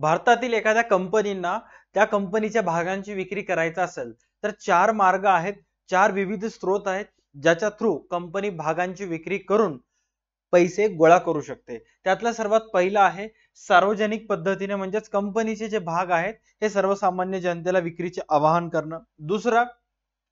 भारतातील एखाद्या कंपनींना त्या कंपनीच्या भागांची विक्री करायचा असेल तर चार मार्ग आहेत, चार विविध स्रोत आहेत ज्याच्या थ्रू कंपनी भागांची विक्री करून पैसे गोळा करू शकते। त्यातला सर्वात पहिला आहे सार्वजनिक पद्धतीने, म्हणजेच कंपनीचे जे भाग आहेत हे सर्वसामान्य जनतेला विक्रीचे आवाहन करणं। दुसरा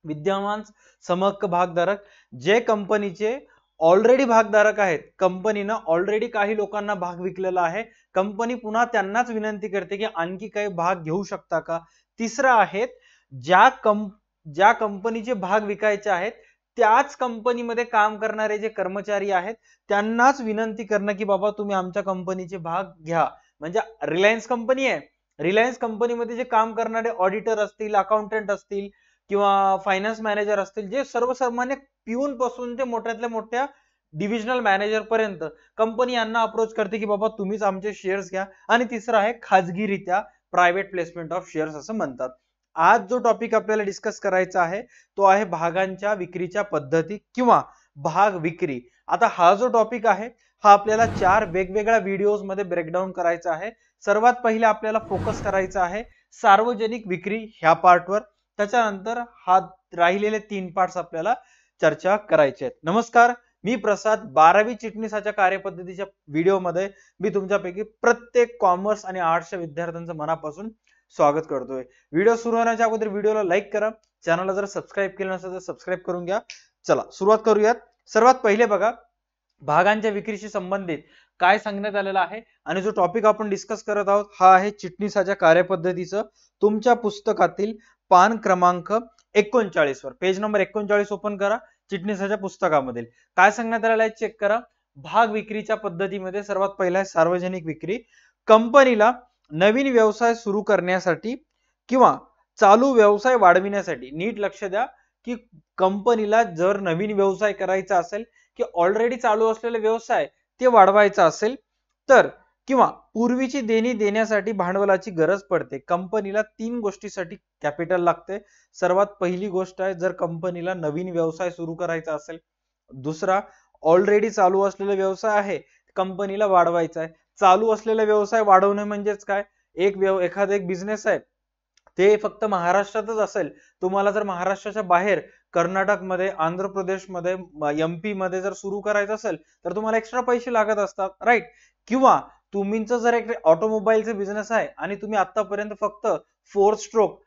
विद्यमान समहक्क भागधारक, जे कंपनीचे ऑलरेडी भागधारक आहेत, कंपनीने ऑलरेडी काही लोकांना भाग विकलेला आहे, कंपनी पुन्हा त्यांनाच विनंती करते की आणखी काही भाग घेऊ शकता का। तिसरा आहे ज्या कंपनीचे भाग विकायचे आहेत त्याच कंपनीमध्ये काम करणारे जे कर्मचारी आहेत त्यांनाच विनंती करणं की बाबा तुम्ही आमच्या कंपनीचे भाग घ्या। म्हणजे रिलायन्स कंपनी आहे, रिलायन्स कंपनीमध्ये जे काम करणारे ऑडिटर असतील, अकाउंटंट असतील किंवा फायनान्स मॅनेजर असतील, जे सर्वसामान्य पिऊन पासून ते मोठ्यातल्या मोठ्या डिव्हिजनल मॅनेजर पर्यंत कंपनी यांना अप्रोच करते की बाबा तुम्हीच आमचे शेअर्स घ्या। आणि तिसरा आहे खाजगीरित्या प्रायव्हेट प्लेसमेंट ऑफ शेअर्स असं म्हणतात। आज जो टॉपिक आपल्याला डिस्कस करायचा आहे तो आहे भागांच्या विक्रीच्या पद्धती किंवा भाग विक्री। आता हा जो टॉपिक आहे हा आपल्याला चार वेगवेगळ्या व्हिडिओज मध्ये ब्रेकडाऊन करायचा आहे। सर्वात पहिले आपल्याला फोकस करायचा आहे सार्वजनिक विक्री ह्या पार्टवर, त्याच्यानंतर हा राहिलेले तीन पार्ट्स आपल्याला चर्चा करायचे आहेत। नमस्कार, मी प्रसाद, 12वी चिटणीसाच्या कार्यपद्धतीच्या व्हिडिओमध्ये मी तुमच्यापैकी प्रत्येक कॉमर्स आणि आर्ट्सच्या विद्यार्थ्यांचं मनापासून स्वागत करतोय। व्हिडिओ सुरू होण्याच्या अगोदर व्हिडिओला लाईक करा, चॅनलला जर सबस्क्राइब केलं नसेल तर सबस्क्राइब करून घ्या। चला सुरुवात करूयात। सर्वात पहिले बघा, भागांच्या विक्रीशी संबंधित काय सांगण्यात आलेलं आहे आणि जो टॉपिक आपण डिस्कस करत आहोत हा आहे चिटणीसाच्या कार्यपद्धतीचं। तुमच्या पुस्तकातील पान क्रमांक 39 वर, पेज नंबर 39 ओपन करा। चिटणीसाच्या पुस्तकामधील काय सांगण्यात आलेलं आहे चेक करा। भाग विक्रीच्या पद्धतीमध्ये सर्वात पहिला आहे सार्वजनिक विक्री। कंपनीला नवीन व्यवसाय सुरू करण्यासाठी किंवा चालू व्यवसाय वाढविण्यासाठी, नीट लक्ष द्या की कंपनीला जर नवीन व्यवसाय करायचा असेल की ऑलरेडी चालू असलेले व्यवसाय ते वाढवायचा असेल तर, किंवा पूर्वीची देणी देण्यासाठी भांडवलाची गरज पडते। कंपनीला तीन गोष्टीसाठी कॅपिटल लागते। सर्वात पहिली गोष्ट आहे जर कंपनीला नवीन व्यवसाय सुरू करायचा असेल, दुसरा ऑलरेडी चालू असलेला व्यवसाय आहे कंपनीला वाढवायचा आहे। चालू असलेला व्यवसाय वाढवणे म्हणजेच काय, एखादा एक बिझनेस आहे ते फक्त महाराष्ट्रातच असेल, तुम्हाला जर महाराष्ट्राच्या बाहेर कर्नाटक मध्ये, आंध्र प्रदेश मध्ये, एमपी मध्ये जर सुरू करायचं असेल तर तुम्हाला एक्स्ट्रा पैसे लागत असतात, राईट। किंवा तुमचं जर एक ऑटोमोबाईलचा बिझनेस आहे आणि तुम्ही आतापर्यंत फक्त 4 स्ट्रोक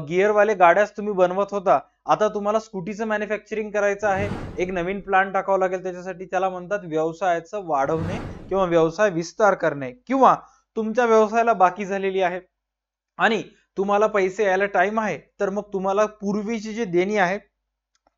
गिअर वाले गाड्याच तुम्ही बनवत होता, आता तुम्हाला स्कूटीचं मॅन्युफॅक्चरिंग करायचं आहे, एक नवीन प्लांट टाकावं लागेल त्याच्यासाठी, त्याला म्हणतात व्यवसायाचं वाढवणे किंवा व्यवसाय विस्तार करणे। किंवा तुमच्या व्यवसायाला बाकी झालेली आहे आणि तुम्हाला पैसे यायला टाइम आहे, तर मग तुम्हाला पूर्वीची जी देणी आहे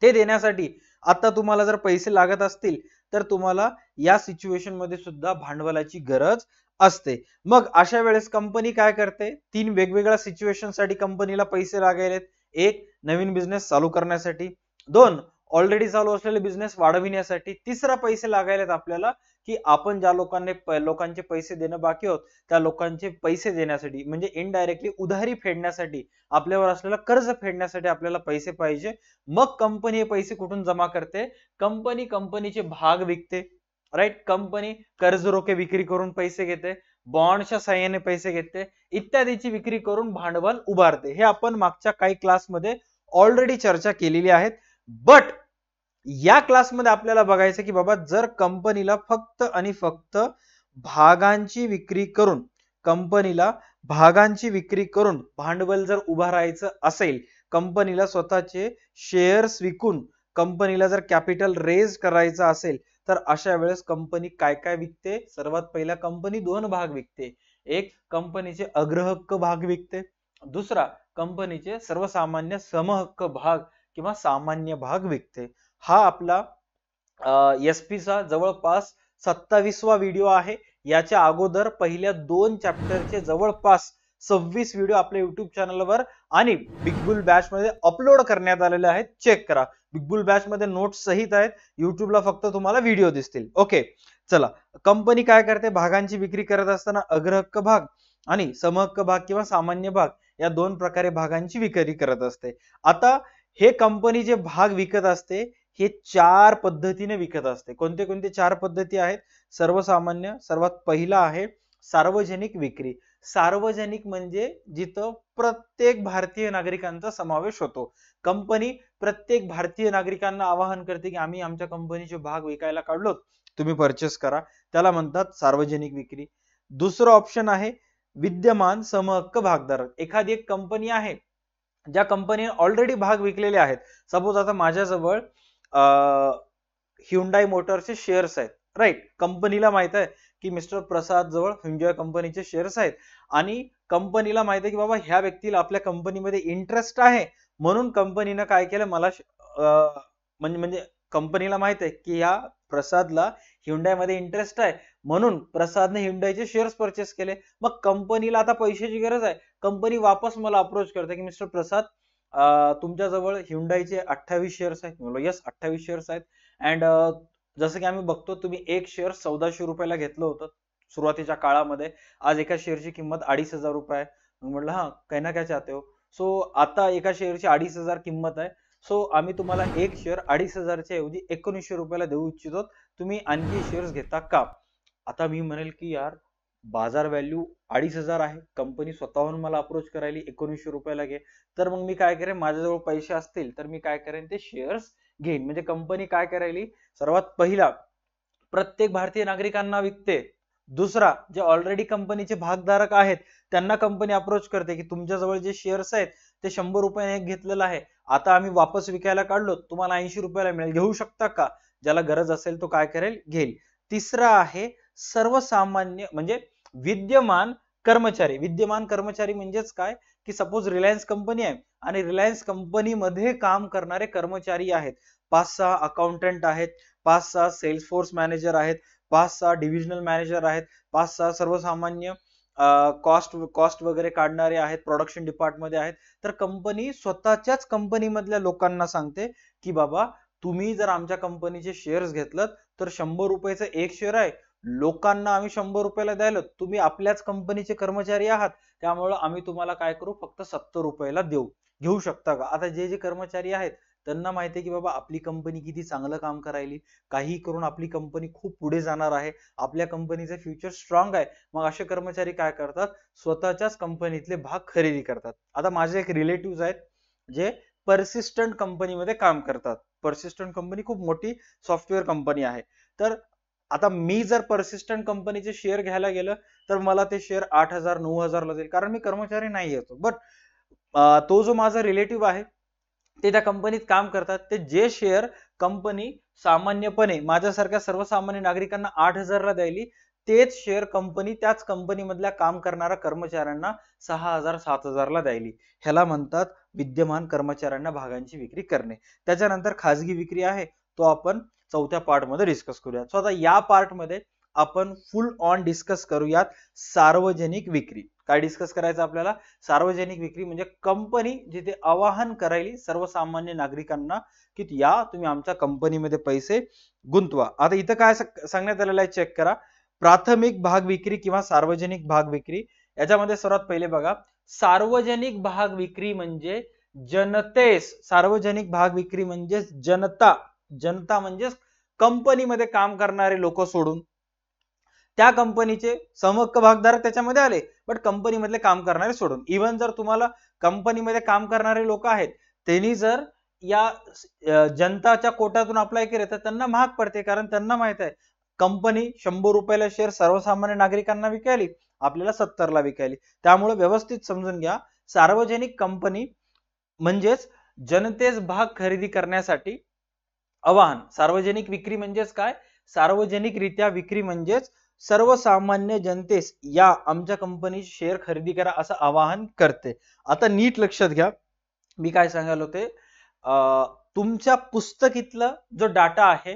ते देण्यासाठी आता तुम्हाला जर पैसे लागत असतील तर तुम्हाला या सिच्युएशन मध्ये सुद्धा भांडवलाची गरज असते। मग अशा वेळेस कंपनी काय करते, तीन वेगवेगळ्या सिच्युएशन साठी कंपनीला पैसे लागायलेत। एक, नवीन बिझनेस चालू करण्यासाठी, दोन, ऑलरेडी चालू असलेले बिझनेस वाढविण्यासाठी, तिसरा पैसे लागायलेत आपल्याला की आपण ज्या लोकांचे पैसे देणं बाकी होत त्या लोकांचे पैसे देण्यासाठी, म्हणजे इनडायरेक्टली उधारी फेडण्यासाठी, आपल्यावर असलेला कर्ज फेडण्यासाठी आपल्याला पैसे पाहिजे। मग कंपनी हे पैसे कुठून जमा करते, कंपनीचे भाग विकते, राईट। कंपनी कर्ज रोखे विक्री करून पैसे घेते, बॉन्डच्या साहाय्याने पैसे घेते, इत्यादीची विक्री करून भांडवल उभारते। हे आपण मागच्या काही क्लासमध्ये ऑलरेडी चर्चा केलेली आहे। बट या क्लासमध्ये आपल्याला बघायचं की बाबा जर कंपनीला फक्त आणि फक्त भागांची विक्री करून भांडवल जर उभारायचं असेल, कंपनीला स्वतःचे शेअर्स विकून कंपनीला जर कॅपिटल रेज करायचं असेल तर अशा वेळेस कंपनी काय काय विकते, सर्वात पहिला कंपनी दोन भाग विकते। एक, कंपनीचे अग्रहक्क भाग विकते, दुसरा कंपनीचे सर्वसामान्य समहक्क भाग किंवा सामान्य भाग विकते। हा आपला एसपी चा जवळपास 27वा व्हिडिओ आहे। याच्या अगोदर पहिल्या 2 चॅप्टरचे जवळपास 26 व्हिडिओ आपल्या YouTube चॅनलवर आणि बिग बुल बॅच मध्ये अपलोड करण्यात आलेले आहेत, चेक करा। बिग बुल बॅच मध्ये नोट्स सहित आहेत, YouTubeला फक्त तुम्हाला व्हिडिओ दिसतील। ओके, चला, कंपनी काय करते, भागांची विक्री करत असताना अग्रहक्क भाग आणि समहक्क भाग किंवा सामान्य भाग या दोन प्रकारे भागांची विक्री करत असते। आता हे कंपनी जे भाग विकत असते हे चार पद्धतीने विकत असते। कोणते कोणते चार पद्धती आहेत, सर्वसामान्य, सर्वात पहिला आहे सार्वजनिक विक्री। सार्वजनिक म्हणजे जिथं प्रत्येक भारतीय नागरिकांचा समावेश होतो. कंपनी प्रत्येक भारतीय नागरिकांना आवाहन करते की आम्ही आमच्या कंपनीचे भाग विकायला काढलो, तुम्ही परचेस करा. त्याला म्हणतात सार्वजनिक विक्री. दुसरं ऑप्शन आहे विद्यमान समहक्क भागधारक. एखादी एक कंपनी आहे ज्या कंपनीने ऑलरेडी भाग विकलेले आहेत. सपोज आता माझ्याजवळ ह्युंडाई मोटरचे शेअर्स आहेत, राईट. कंपनीला माहित आहे की मिस्टर प्रसाद जवळ ह्युंडाई कंपनीचे शेअर्स आहेत आणि कंपनीला माहित आहे की बाबा ह्या व्यक्तीला आपल्या कंपनीमध्ये इंटरेस्ट आहे, म्हणून कंपनीनं काय केलं, मला म्हणजे कंपनीला माहित आहे की ह्या प्रसादला ह्युंडाई मध्ये इंटरेस्ट आहे, म्हणून प्रसादने ह्युंडाईचे शेअर्स परचेस केले. मग कंपनीला आता पैशाची गरज आहे, कंपनी वापस मला अप्रोच करते की मिस्टर प्रसाद तुमच्याजवळ ह्युंडाईचे 28 शेअर्स आहेत. म्हणलो यस 28 शेअर्स आहेत. अँड जसं की आम्ही बघतो तुम्ही एक शेअर 1400 रुपयाला घेतलं होतं सुरुवातीच्या काळामध्ये, आज एका शेअरची किंमत 2500 रुपये आहे. म्हटलं हा कहना क्या चाहते हो. सो आता एका शेअरची 2500 किंमत आहे. सो आम्ही तुम्हाला एक शेअर 2500 च्या ऐवजी 1900 रुपयाला देऊ इच्छितो, तुम्ही आणखी शेअर्स घेता का. आता मी म्हणेल की यार बाजार व्हॅल्यू 2500 आहे, कंपनी स्वतःहून मला अप्रोच करायली 1900 रुपयाला घे, तर मग मी काय करेन, माझ्याजवळ पैसे असतील तर मी काय करेन, ते शेअर्स घेईन. म्हणजे कंपनी काय करायली, सर्वात पहिला प्रत्येक भारतीय नागरिकांना विकते. दुसरा, जे ऑलरेडी कंपनीचे भागधारक आहेत त्यांना कंपनी अप्रोच करते की तुमच्याजवळ जे शेअर्स आहेत ते 100 रुपयाने एक घेतलेलं आहे, आता आम्ही वापस विकायला काढलो, तुम्हाला 80 रुपयाला मिळेल, घेऊ शकता का. ज्याला गरज असेल तो काय करेल, घेईल. तिसरा आहे सर्वसामान्य म्हणजे विद्यमान कर्मचारी. विद्यमान कर्मचारी म्हणजेच काय की सपोज रिलायन्स कंपनी आहे आणि रिलायन्स कंपनीमध्ये काम करणारे कर्मचारी आहेत, 5-6 अकाउंटंट आहेत, 5-6 सेल्सफोर्स मॅनेजर आहेत, 5-6 डिव्हिजनल मॅनेजर आहेत, 5-6 सर्वसामान्य कॉस्ट वगैरे काढणारे आहेत, प्रोडक्शन डिपार्टमेंट आहेत. तर कंपनी स्वतःच्याच कंपनीमधल्या लोकांना सांगते की बाबा तुम्ही जर आमच्या कंपनीचे शेअर्स घेतलं तर 100 रुपयाचं एक शेअर आहे, लोकांना आम्ही 100 रुपयाला द्यायला, तुम्ही आपल्याच कंपनीचे कर्मचारी आहात, त्यामुळे आम्ही तुम्हाला काय करू, फक्त 70 रुपयाला देऊ, घेऊ शकता का. आता जे जे कर्मचारी आहेत त्यांना माहिती आहे की बाबा आपली कंपनी किती चांगलं काम करायली, काही करून आपली कंपनी खूप पुढे जाणार आहे, आपल्या कंपनीचे फ्युचर स्ट्रॉंग आहे. मग असे कर्मचारी काय करतात, स्वतःच्याच कंपनीतले भाग खरेदी करतात. आता माझे एक रिलेटिव्ह आहेत जे पर्सिस्टंट कंपनीमध्ये काम करतात. पर्सिस्टंट कंपनी खूप मोठी सॉफ्टवेअर कंपनी आहे. तर आता मी जर पर्सिस्टंट कंपनीचे शेअर घ्यायला गेलं तर मला ते शेअर 8000-9000 ला जाईल, कारण मी कर्मचारी नाही येतो. बट तो जो माझा रिलेटिव्ह आहे ते त्या कंपनीत काम करतात, ते जे शेअर कंपनी सामान्यपणे माझ्यासारख्या सर्वसामान्य नागरिकांना 8000 ला द्यायली, तेच शेअर कंपनी त्याच कंपनीमधल्या काम करणाऱ्या कर्मचाऱ्यांना 6000-7000 ला द्यायली. ह्याला म्हणतात विद्यमान कर्मचाऱ्यांना भागांची विक्री करणे. त्याच्यानंतर खाजगी विक्री आहे, तो आपण चौथ्या पार्ट मध्ये डिस्कस करूयात. सो आता या पार्ट मध्ये आपण फुल ऑन डिस्कस करूयात सार्वजनिक विक्री. काय डिस्कस करायचं आपल्याला, सार्वजनिक विक्री म्हणजे कंपनी जिथे आवाहन करायली सर्वसामान्य नागरिकांना की या तुम्ही आमच्या कंपनीमध्ये पैसे गुंतवा. आता इथं काय सांगण्यात आलेलं आहे चेक करा. प्राथमिक भाग विक्री किंवा सार्वजनिक भाग विक्री, याच्यामध्ये सर्वात पहिले बघा, सार्वजनिक भाग विक्री म्हणजे जनतेस, सार्वजनिक भाग विक्री म्हणजे जनता, जनता म्हणजे कंपनीमध्ये काम करणारे लोक सोडून त्या कंपनीचे समहक्क भागधारक त्याच्यामध्ये आले, बट कंपनीमधले काम करणारे सोडून. इव्हन जर तुम्हाला कंपनीमध्ये काम करणारे लोक आहेत त्यांनी जर या जनताच्या कोट्यातून अप्लाय केले तर त्यांना महाग पडते, कारण त्यांना माहित आहे कंपनी 100 रुपयाला शेअर सर्वसामान्य नागरिकांना विकायली, आपल्याला 70 ला विकायली. त्यामुळे व्यवस्थित समजून घ्या, सार्वजनिक कंपनी म्हणजेच जनतेस भाग खरेदी करण्यासाठी आवाहन. सार्वजनिक विक्री म्हणजेच काय, सार्वजनिक रित्या विक्री म्हणजेच सर्वसामान्य जनतेस या आमच्या कंपनी शेअर खरेदी करा असं आवाहन करते. आता नीट लक्षात घ्या मी काय सांगायला होते, तुमच्या पुस्तकीतला जो डाटा आहे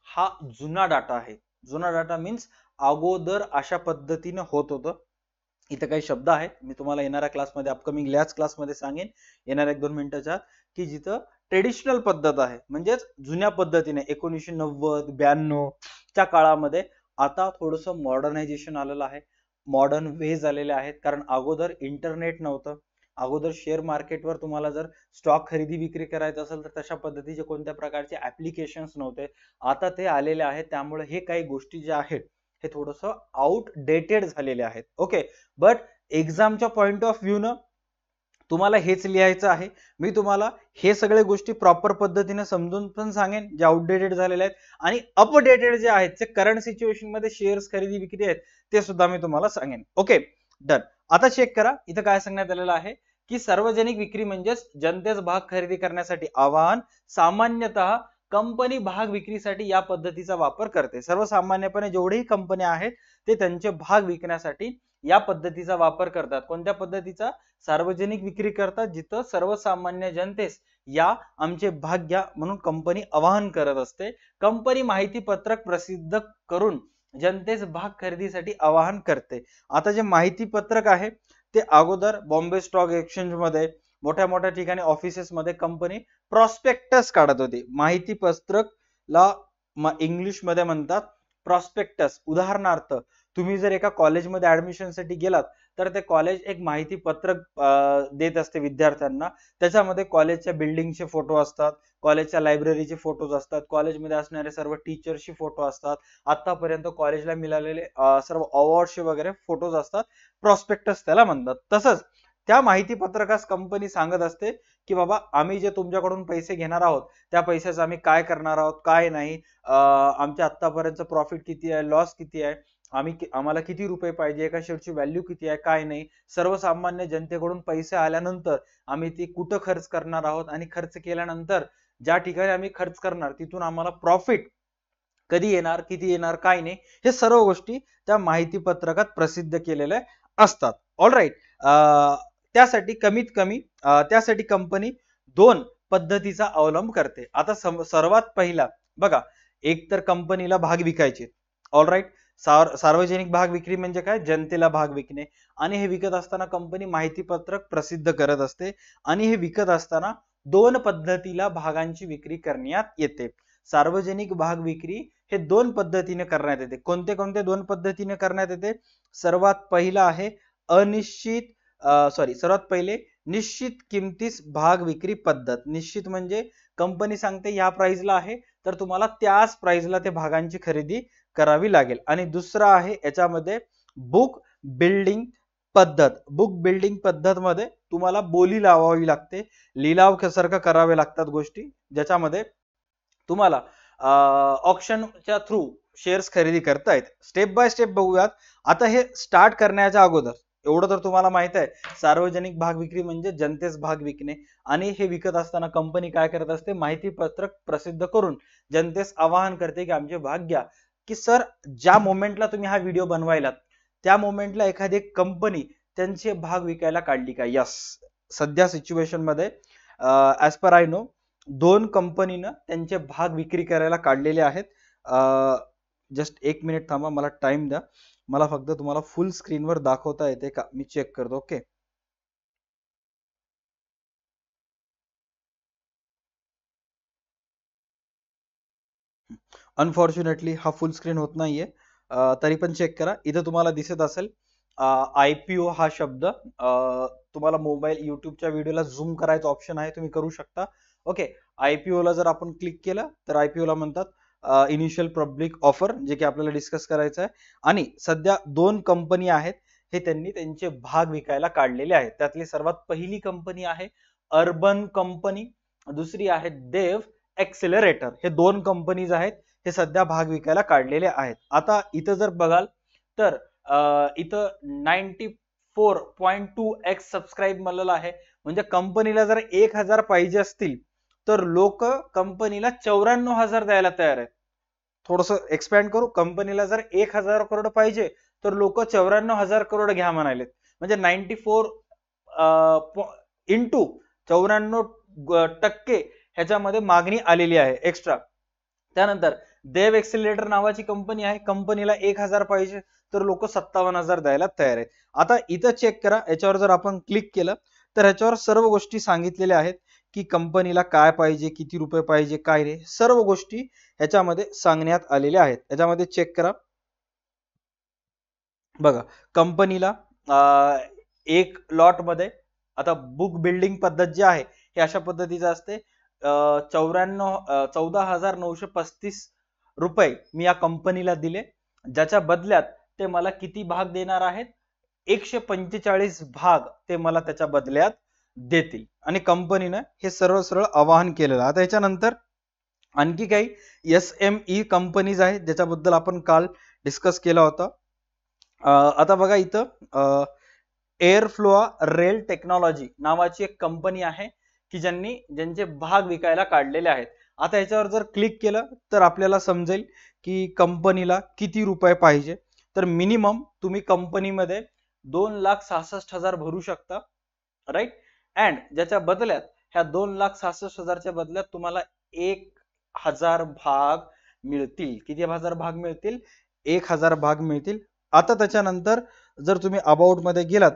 हा जुना डाटा आहे. जुना डाटा मीन्स अगोदर अशा पद्धतीने होत होतं. इथे काही शब्द आहेत मी तुम्हाला येणाऱ्या क्लासमध्ये, अपकमिंग लॅच क्लासमध्ये सांगेन येणाऱ्या 1-2 मिनिटाच्या, की जिथं ट्रेडिशनल पद्धत आहे म्हणजेच जुन्या पद्धतीने 1990-92 च्या काळामध्ये. आता थोडस मॉडर्नायझेशन आलेलं आहे, मॉडर्न वेज आलेले आहेत, कारण अगोदर इंटरनेट नव्हतं, अगोदर शेअर मार्केटवर तुम्हाला जर स्टॉक खरेदी विक्री करायचं असेल तर तशा पद्धतीचे कोणत्या प्रकारचे ऍप्लिकेशन्स नव्हते, आता ते आलेले आहेत. त्यामुळे हे काही गोष्टी ज्या आहेत हे थोडस आउटडेटेड झालेले आहेत. ओके, बट एक्झामच्या पॉइंट ऑफ व्ह्यू न तुम्हाला हेच लिहायचं आहे. मी तुम्हाला हे सगळे गोष्टी प्रॉपर पद्धतीने समजून पण सांगेन, जे आउटडेटेड झालेले आहेत आणि अपडेटेड जे आहेत, जे करंट सिच्युएशन मध्ये शेअर्स खरेदी विक्री आहेत, ते सुद्धा मी तुम्हाला सांगेन. Okay, done. आता चेक करा, इथं काय सांगण्यात आलेलं आहे की सार्वजनिक विक्री म्हणजेच जनतेस भाग खरेदी करण्यासाठी आवाहन. सामान्यतः कंपनी भाग विक्रीसाठी या पद्धतीचा वापर करते. सर्वसामान्यपणे जेवढेही कंपन्या आहेत ते त्यांचे भाग विकण्यासाठी या पद्धतीचा वापर करतात. कोणत्या पद्धतीचा? सार्वजनिक विक्री करतात, जिथं सर्वसामान्य जनतेस या आमचे भाग घ्या म्हणून कंपनी आवाहन करत असते. कंपनी माहिती पत्रक प्रसिद्ध करून जनतेस भाग खरेदीसाठी आवाहन करते. आता जे माहिती पत्रक आहे ते अगोदर बॉम्बे स्टॉक एक्सचेंज मध्ये, मोठ्या मोठ्या ठिकाणी ऑफिसेस मध्ये कंपनी प्रॉस्पेक्टस काढत होती. माहिती पत्रकला इंग्लिश मध्ये म्हणतात प्रॉस्पेक्टस. उदाहरणार्थ, तुम्ही जर एका कॉलेजमध्ये ऍडमिशन साठी गेलात तर ते कॉलेज एक माहिती पत्रक देत असते विद्यार्थ्यांना. त्याच्यामध्ये कॉलेजच्या बिल्डिंगचे फोटो असतात, कॉलेजच्या लायब्ररीचे फोटोज असतात, कॉलेजमध्ये असणारे सर्व टीचर्सचे फोटो असतात, आतापर्यंत कॉलेजला मिळालेले सर्व अवॉर्डचे वगैरे फोटोज असतात. प्रॉस्पेक्टस त्याला म्हणतात. तसंच त्या माहिती पत्रकास कंपनी सांगत असते की बाबा आम्ही जे तुमच्याकडून पैसे घेणार आहोत त्या पैशाचं आम्ही काय करणार आहोत, काय नाही, आमच्या आतापर्यंत प्रॉफिट किती आहे, लॉस किती आहे, आम्हाला किती रुपये पाहिजे, एका शेअरची व्हॅल्यू किती आहे, काय नाही, सर्वसामान्य जनतेकडून पैसे आल्यानंतर आम्ही ती कुठं खर्च करणार आहोत आणि खर्च केल्यानंतर ज्या ठिकाणी आम्ही खर्च करणार तिथून आम्हाला प्रॉफिट कधी येणार, किती येणार, काय नाही, हे सर्व गोष्टी त्या माहिती पत्रकात प्रसिद्ध केलेल्या असतात. ऑलराईट. त्यासाठी कमीत कमी त्यासाठी कंपनी दोन पद्धतीचा अवलंब करते. आता सर्वात पहिला बघा, एक तर कंपनीला भाग विकायचे. ऑलराईट. सार्वजनिक भाग विक्री म्हणजे काय? जनतेला भाग विकणे. आणि हे विकत असताना कंपनी माहिती पत्रक प्रसिद्ध करत असते. आणि हे विकत असताना दोन पद्धतीला भागांची विक्री करण्यात येते. सार्वजनिक भाग विक्री हे दोन पद्धतीने करण्यात येते. कोणते कोणते दोन पद्धतीने करण्यात येते? सर्वात पहिला आहे सर्वात पहिले निश्चित किमतीस भाग विक्री पद्धत. निश्चित म्हणजे कंपनी सांगते या प्राइसला आहे तर तुम्हाला त्याच प्राइसला ते भागांची खरेदी करावी लागेल. आणि दुसरा आहे याच्यामध्ये बुक बिल्डिंग पद्धत. बुक बिल्डिंग पद्धत मध्ये तुम्हाला बोली लावावी लागते, लिलाव सारखं करावे लागतात गोष्टी, ज्याच्यामध्ये तुम्हाला ऑक्शनच्या थ्रू शेअर्स खरेदी करतायत. स्टेप बाय स्टेप बघूयात. आता हे स्टार्ट करण्याच्या अगोदर एवढं तर तुम्हाला माहित आहे, सार्वजनिक भाग विक्री म्हणजे जनतेस भाग विकणे. आणि हे विकत असताना कंपनी काय करत असते? माहिती पत्रक प्रसिद्ध करून जनतेस आवाहन करते की आमचे भाग घ्या. की सर, ज्या मोमेंटला तुम्ही हा व्हिडिओ बनवायलात त्या मोमेंटला एखादी कंपनी त्यांचे भाग विकायला काढली का? यस, सध्या सिच्युएशन मध्ये ऍज पर आय नो दोन कंपनीनं त्यांचे भाग विक्री करायला काढलेले आहेत. जस्ट एक मिनिट थांबा, मला टाइम द्या. मला फक्त तुम्हाला फुल स्क्रीनवर दाखवता येते का मी चेक करतो. ओके. अनफॉर्च्युनेटली हा फुल स्क्रीन होत नाहीये, तरी पण चेक करा. इथं तुम्हाला दिसत असेल IPO हा शब्द. तुम्हाला मोबाईल युट्यूबच्या व्हिडिओला झूम करायचा ऑप्शन आहे, तुम्ही करू शकता. ओके. IPO ला जर आपण क्लिक केलं तर IPO ला म्हणतात इनिशियल पब्लिक ऑफर, जे की आपल्याला डिस्कस करायचं आहे. आणि सध्या दोन कंपनी आहेत हे त्यांनी त्यांचे भाग विकायला काढलेले आहेत. त्यातली सर्वात पहिली कंपनी आहे अर्बन कंपनी, दुसरी आहे देव एक्सेलरेटर. हे दोन कंपनीज आहेत, हे सध्या भाग विकायला काढलेले आहेत. आता इथं जर बघाल तर इथं 94.2x सबस्क्राईब मिळालेलं आहे. म्हणजे कंपनीला जर 1000 पाहिजे असतील तर लोक कंपनीला 94,000 द्यायला तयार आहेत. थोडस एक्सपॅन्ड करू, कंपनीला जर 1000 करोड पाहिजे तर लोक 94,000 करोड घ्या म्हणाले. म्हणजे 94 इंटू 94% ह्याच्यामध्ये मागणी आलेली आहे एक्स्ट्रा. त्यानंतर देव एक्सेलरेटर नावाची कंपनी आहे, कंपनीला 1000 पाहिजे तर लोक 57,000 द्यायला तयार आहेत. आता इथं चेक करा, याच्यावर जर आपण क्लिक केलं तर ह्याच्यावर सर्व गोष्टी सांगितलेल्या आहेत की कंपनीला काय पाहिजे, किती रुपये पाहिजे, काय रे, सर्व गोष्टी ह्याच्यामध्ये सांगण्यात आलेल्या आहेत. याच्यामध्ये चेक करा बघा, कंपनीला एक लॉट मध्ये आता बुक बिल्डिंग पद्धत जी आहे हे अशा पद्धतीचं असते. 14,935 रुपये मी या कंपनीला दिले, ज्याच्या बदल्यात ते मला किती भाग देणार आहेत? 145 भाग ते मला त्याच्या बदल्यात देतील आणि कंपनीनं हे सर्व सरळ आवाहन केलेलं. आता याच्यानंतर आणखी काही SME कंपनीज आहेत ज्याच्याबद्दल आपण काल डिस्कस केला होता. आता बघा इथं एअरफ्लोआ रेल टेक्नॉलॉजी नावाची एक कंपनी आहे की ज्यांचे भाग विकायला काढलेले आहेत. आता याच्यावर जर क्लिक केलं तर आपल्याला समजेल की कंपनीला किती रुपये पाहिजे. तर मिनिमम तुम्ही कंपनीमध्ये 2,66,000 भरू शकता, राईट. अँड ज्याच्या बदल्यात ह्या 2,66,000च्या बदल्यात तुम्हाला 1,000 भाग मिळतील. किती हजार भाग मिळतील? 1,000 भाग मिळतील. आता त्याच्यानंतर जर तुम्ही अबाउट मध्ये गेलात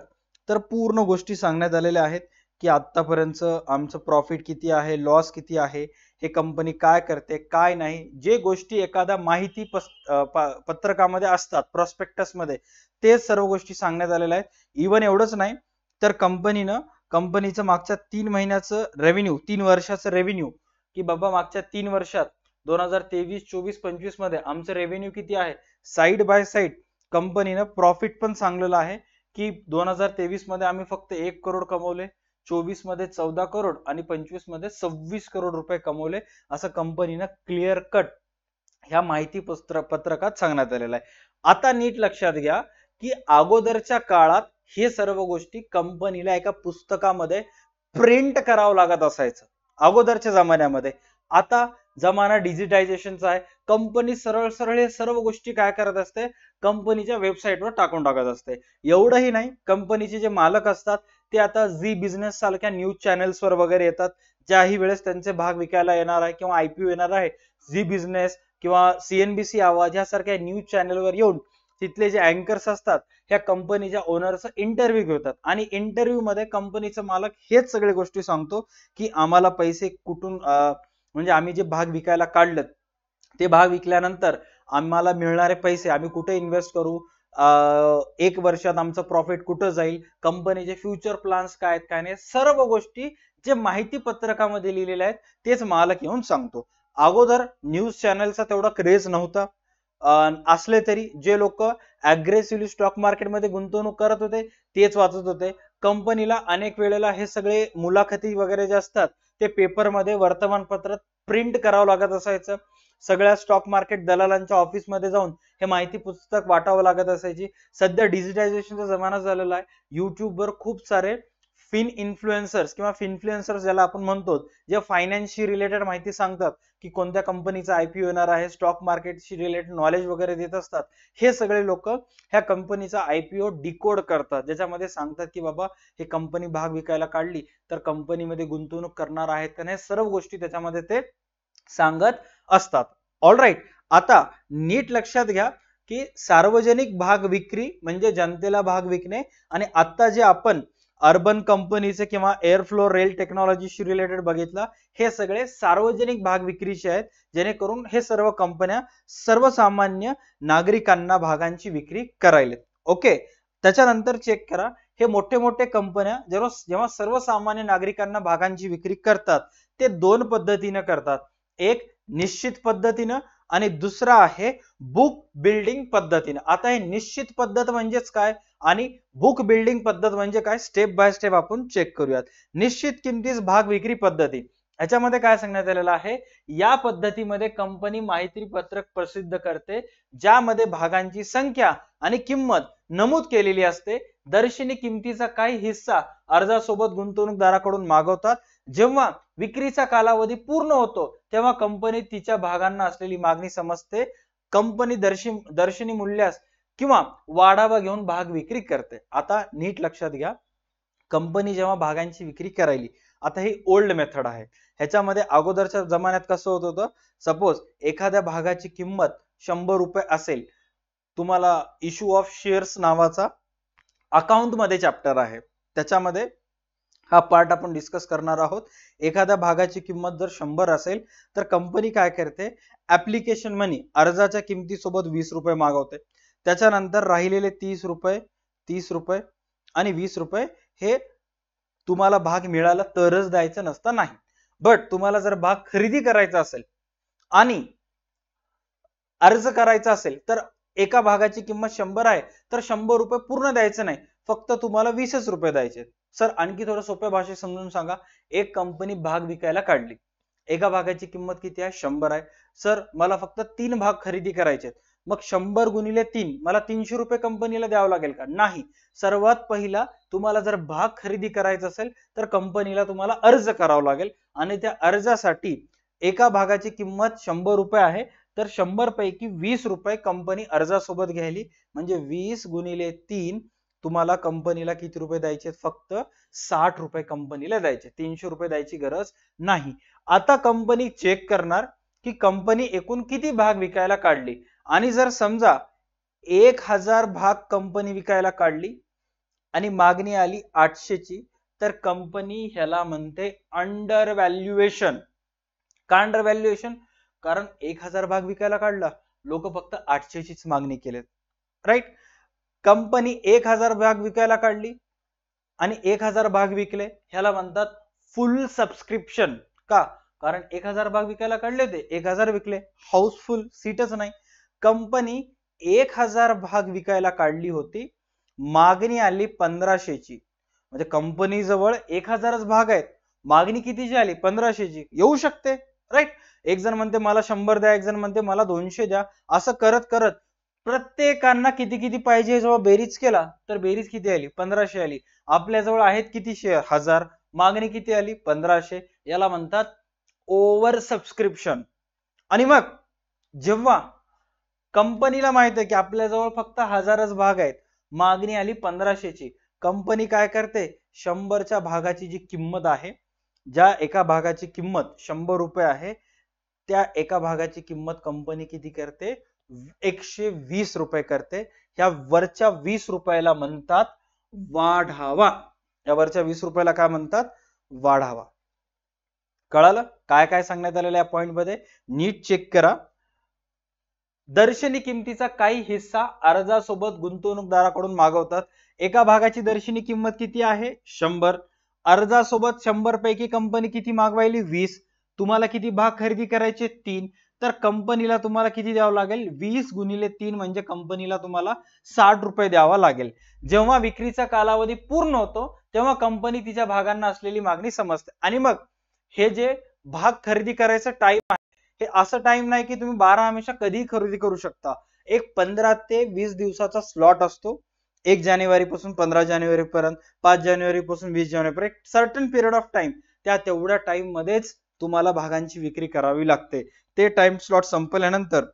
तर पूर्ण गोष्टी सांगण्यात आलेल्या आहेत की आतापर्यंत आमचं प्रॉफिट किती आहे, लॉस किती आहे, हे कंपनी काय करते काय नाही, जे गोष्टी एखाद्या माहिती पत्रकामध्ये असतात प्रॉस्पेक्टस मध्ये ते सर्व गोष्टी सांगण्यात आलेल्या आहेत. इवन एवढंच नाही तर कंपनीचं मागच्या 3 महिन्याचं रेव्हेन्यू, 3 वर्षाचं रेव्हेन्यू, की बाबा मागच्या 3 वर्षात 2023, 24, 25 मध्ये आमचं रेव्हेन्यू किती आहे, साइड बाय साइड कंपनीनं प्रॉफिट पण सांगलेलं आहे की 2023 मध्ये आम्ही फक्त 1 करोड कमवले, 24 मध्ये 14 करोड आणि 25 मध्ये 26 करोड रुपये कमवले, असं कंपनीनं क्लिअर कट ह्या माहिती पत्रकात सांगण्यात आलेलं आहे. आता नीट लक्षात घ्या की अगोदरच्या काळात हे सर्व गोष्टी कंपनीला एका पुस्तकामध्ये प्रिंट करावं लागत असायचं अगोदरच्या जमान्यामध्ये. आता जमाना डिजिटायझेशनचा आहे. कंपनी सरळ सरळ हे सर्व गोष्टी काय करत असते, कंपनीच्या वेबसाईटवर टाकून टाकत असते. एवढंही नाही, कंपनीचे जे मालक असतात ते आता झी बिझनेस सारख्या न्यूज चॅनल्सवर वगैरे येतात. ज्याही वेळेस त्यांचे भाग विकायला येणार आहे किंवा IPO येणार आहे, झी बिझनेस किंवा CNBC आवाज यासारख्या न्यूज चॅनलवर येऊन तिथले जे अँकर्स असतात ह्या कंपनीच्या ओनरचा इंटरव्ह्यू घेतात आणि इंटरव्ह्यू मध्ये कंपनीचा मालक हेच सगळे गोष्टी सांगतो की आम्हाला पैसे कुठून, म्हणजे आम्ही जे भाग विकायला काढलं ते भाग विकल्यानंतर आम्हाला मिळणारे पैसे आम्ही कुठे इन्व्हेस्ट करू, 1 वर्षात आमचं प्रॉफिट कुठं जाईल, कंपनीचे फ्युचर प्लॅन्स काय आहेत काय नाही, सर्व गोष्टी जे माहिती पत्रकामध्ये लिहिलेल्या आहेत तेच मालक येऊन सांगतो. अगोदर न्यूज चॅनलचा तेवढा क्रेज नव्हता. असले तरी जे लोक अग्रेसिव्हली स्टॉक मार्केटमध्ये गुंतवणूक करत होते तेच वाचत होते. कंपनीला अनेक वेळेला हे सगळे मुलाखती वगैरे जे असतात ते पेपरमध्ये वर्तमानपत्रात प्रिंट करावं लागत असायचं. सगळ्या स्टॉक मार्केट दलालांच्या ऑफिसमध्ये जाऊन हे माहिती पुस्तक वाटावं लागत असायची. सध्या डिजिटायझेशनचा जमाना झालेला आहे. युट्यूबवर खूप सारे इन्फ्लुएन्सर्स किंवा फिन्फ्लुएन्सर्स ज्याला आपण म्हणतो, जे फायनान्सशी रिलेटेड माहिती सांगतात की कोणत्या कंपनीचा IPO येणार आहे, स्टॉक मार्केटशी रिलेटेड नॉलेज वगैरे देत असतात. हे सगळे लोक ह्या कंपनीचा IPO डिकोड करतात, ज्याच्यामध्ये सांगतात की बाबा हे कंपनी भाग विकायला काढली तर कंपनीमध्ये गुंतवणूक करणार आहेत का नाही, सर्व गोष्टी त्याच्यामध्ये ते सांगत असतात. All right. आता नीट लक्षात घ्या की सार्वजनिक भाग विक्री म्हणजे जनतेला भाग विकणे, आणि आता जे आपण अर्बन कंपनीचे किंवा एअरफ्लो रेल टेक्नॉलॉजीशी रिलेटेड बघितलं, हे सगळे सार्वजनिक भाग विक्रीचे आहेत, जेणेकरून हे सर्व कंपन्या सर्वसामान्य नागरिकांना भागांची विक्री करायलेत. ओके. त्याच्यानंतर चेक करा, हे मोठे मोठे कंपन्या जेव्हा सर्वसामान्य नागरिकांना भागांची विक्री करतात ते 2 पद्धतीने करतात. एक निश्चित पद्धतीनं आणि दुसरा आहे बुक बिल्डिंग पद्धतीने. आता हे निश्चित पद्धत म्हणजेच काय आणि बुक बिल्डिंग पद्धत म्हणजे काय, स्टेप बाय स्टेप आपण चेक करूयात. निश्चित किमतीस भाग विक्री पद्धती, याच्यामध्ये काय सांगण्यात आलेलं आहे, या पद्धतीमध्ये कंपनी माहिती पत्रक प्रसिद्ध करते ज्यामध्ये भागांची संख्या आणि किंमत नमूद केलेली असते. दर्शनी किमतीचा काही हिस्सा अर्जासोबत गुंतवणूकदाराकडून मागवतात. जेव्हा विक्रीचा कालावधी पूर्ण होतो तेव्हा कंपनी तिच्या भागांना असलेली मागणी समजते. कंपनी दर्शनी मूल्यास किंवा वाढावा घेऊन भाग विक्री करते. आता नीट लक्षात घ्या, कंपनी जेव्हा भागांची विक्री करायली, आता ही ओल्ड मेथड आहे. ह्याच्यामध्ये अगोदरच्या जमान्यात कसं होत होतं, सपोज एखाद्या भागाची किंमत 100 रुपये असेल, तुम्हाला इश्यू ऑफ शेअर्स नावाचा अकाउंट मध्ये चॅप्टर आहे, त्याच्यामध्ये हा पार्ट आपण डिस्कस करणार आहोत. एखाद्या भागाची किंमत जर 100 असेल तर कंपनी काय करते, ऍप्लिकेशन मनी अर्जाच्या किमतीसोबत 20 रुपये मागवते. त्याच्यानंतर राहिलेले 30 रुपये, 30 रुपये आणि 20 रुपये हे तुम्हाला भाग मिळाला तरच द्यायचं नसतं, नाही. बट तुम्हाला जर भाग खरेदी करायचा असेल आणि अर्ज करायचा असेल तर एका भागाची किंमत 100 आहे तर 100 रुपये पूर्ण द्यायचं नाही, फक्त तुम्हाला 20च रुपये द्यायचे. सर आणखी थोडं सोप्या भाषेत समजून सांगा. एक कंपनी भाग विकायला काढली, एका भागाची किंमत किती आहे? 100 आहे. सर मला फक्त 3 भाग खरेदी करायचे, मग 100 गुणिले 3 मला 300 रुपये कंपनीला द्यावं लागेल का? नाही. सर्वात पहिला तुम्हाला जर भाग खरेदी करायचा असेल तर कंपनीला तुम्हाला अर्ज करावा लागेल आणि त्या अर्जासाठी एका भागाची किंमत 100 रुपये आहे तर 100 पैकी 20 रुपये कंपनी अर्जासोबत घ्यायली, म्हणजे 20 गुणिले 3 तुम्हाला कंपनीला किती रुपये द्यायचे? फक्त 60 रुपये कंपनीला द्यायचे, 300 रुपये द्यायची गरज नाही. आता कंपनी चेक करणार की कंपनी एकूण किती भाग विकायला काढली, आणि जर समजा 1000 भाग कंपनी विकायला काढली आणि मागणी आली 800 ची, तर कंपनी ह्याला म्हणते अंडर व्हॅल्युएशन. का अंडर व्हॅल्युएशन? कारण 1000 भाग विकायला काढला, लोक फक्त 800 चीच मागणी केलेत, राईट. कंपनी 1000 भाग विकायला काढली आणि 1000 भाग विकले, ह्याला म्हणतात फुल सबस्क्रिप्शन. का? कारण 1000 भाग विकायला काढले होते, 1000 विकले, हाऊसफुल, सीटच नाही. कंपनी 1000 भाग विकायला काढली होती, मागणी आली 1500 ची, म्हणजे कंपनी जवळ 1000च भाग आहेत, मागणी कितीची आली? 1500 ची. येऊ शकते, राईट. एक जण म्हणते मला 100 द्या, एक जण म्हणते मला 200 द्या, असं करत करत प्रत्येकांना किती किती पाहिजे जेव्हा बेरीज केला तर बेरीज किती आली? 1500 आली. आपल्याजवळ आहेत किती शेअर? 1000, मागणी किती आली? 1500. याला म्हणतात ओव्हर सबस्क्रिप्शन. आणि मग जेव्हा कंपनीला माहित आहे की आपल्याजवळ फक्त 1000च भाग आहेत, मागणी आली 1500 ची, कंपनी काय करते? 100च्या भागाची जी किंमत आहे, ज्या एका भागाची किंमत 100 रुपये आहे, त्या एका भागाची किंमत कंपनी किती करते? 120 रुपये करते. ह्या वरच्या 20 रुपयाला म्हणतात वाढावा. या वरच्या 20 रुपयाला काय म्हणतात? वाढावा. कळालं काय काय सांगण्यात आलेलं या पॉइंट मध्ये? नीट चेक करा. दर्शनी किमतीचा काही हिस्सा अर्जासोबत गुंतवणूकदाराकडून मागवतात. एका भागाची दर्शनी किंमत किती आहे? 100. अर्जासोबत 100 पैकी कंपनी किती मागवायली? 20. तुम्हाला किती भाग खरेदी करायचे? 3. तर कंपनीला तुम्हाला किती द्यावं लागेल? 20 गुणिले 3 म्हणजे कंपनीला तुम्हाला 60 रुपये द्यावा लागेल. जेव्हा विक्रीचा कालावधी पूर्ण होतो तेव्हा कंपनी तिच्या भागांना असलेली मागणी समजते. आणि मग हे जे भाग खरेदी करायचं टाइम आहे, हे असं टाइम नाही की तुम्ही 12 हमेशा कधी खरेदी करू शकता. एक 15 ते 20 दिवसाचा स्लॉट असतो. 1 जानेवारी पासून 15 जानेवारी पर्यंत, 5 जानेवारी पासून 20 जानेवारी पर्यंत, सर्टन पिरियड ऑफ टाइम. त्या तेवढ्या टाइम मध्येच तुम्हाला भागांची विक्री करावी लागते. ते टाइम स्लॉट संपल्यानंतर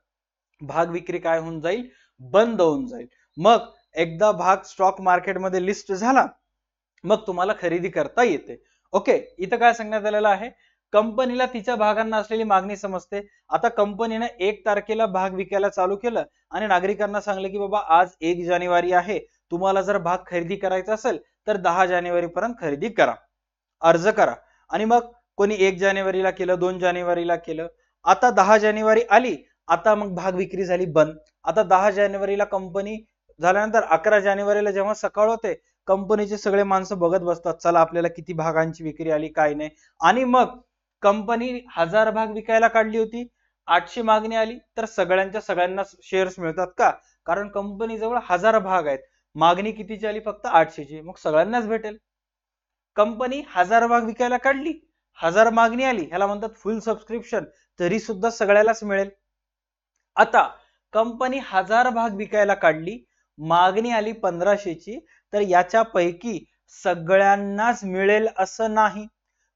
भाग विक्री काय होऊन जाईल? बंद होऊन जाईल. मग एकदा भाग स्टॉक मार्केटमध्ये लिस्ट झाला, मग तुम्हाला खरेदी करता येते. ओके, इथं काय सांगण्यात आलेलं आहे? कंपनीला तिच्या भागांना असलेली मागणी समजते. आता कंपनीने 1 तारखेला भाग विकायला चालू केलं आणि नागरिकांना सांगले की बाबा आज 1 जानेवारी आहे, तुम्हाला जर भाग खरेदी करायचा असेल तर 10 जानेवारी पर्यंत खरेदी करा, अर्ज करा. आणि मग कोणी 1 जानेवारीला केलं, 2 जानेवारीला केलं. आता 10 जानेवारी आली, आता मग भाग विक्री झाली बंद. आता 10 जानेवारीला कंपनी झाल्यानंतर 11 जानेवारीला जेव्हा सकाळ होते, कंपनीचे सगळे माणसं बघत बसतात, चला आपल्याला किती भागांची विक्री आली काय नाही. आणि मग कंपनी 1000 भाग विकायला काढली होती, 800 मागणी आली, तर सगळ्यांना शेअर्स मिळतात. का? कारण कंपनी जवळ 1000 भाग आहेत, मागणी कितीची आली? फक्त 800 ची, मग सगळ्यांनाच भेटेल. कंपनी 1000 भाग विकायला काढली, 1000 मागणी आली, ह्याला म्हणतात फुल सबस्क्रिप्शन, तरी सुद्धा सगळ्यालाच मिळेल. आता कंपनी 1000 भाग विकायला काढली, मागणी आली 1500 ची, तर याच्या पैकी सगळ्यांनाच मिळेल असं नाही.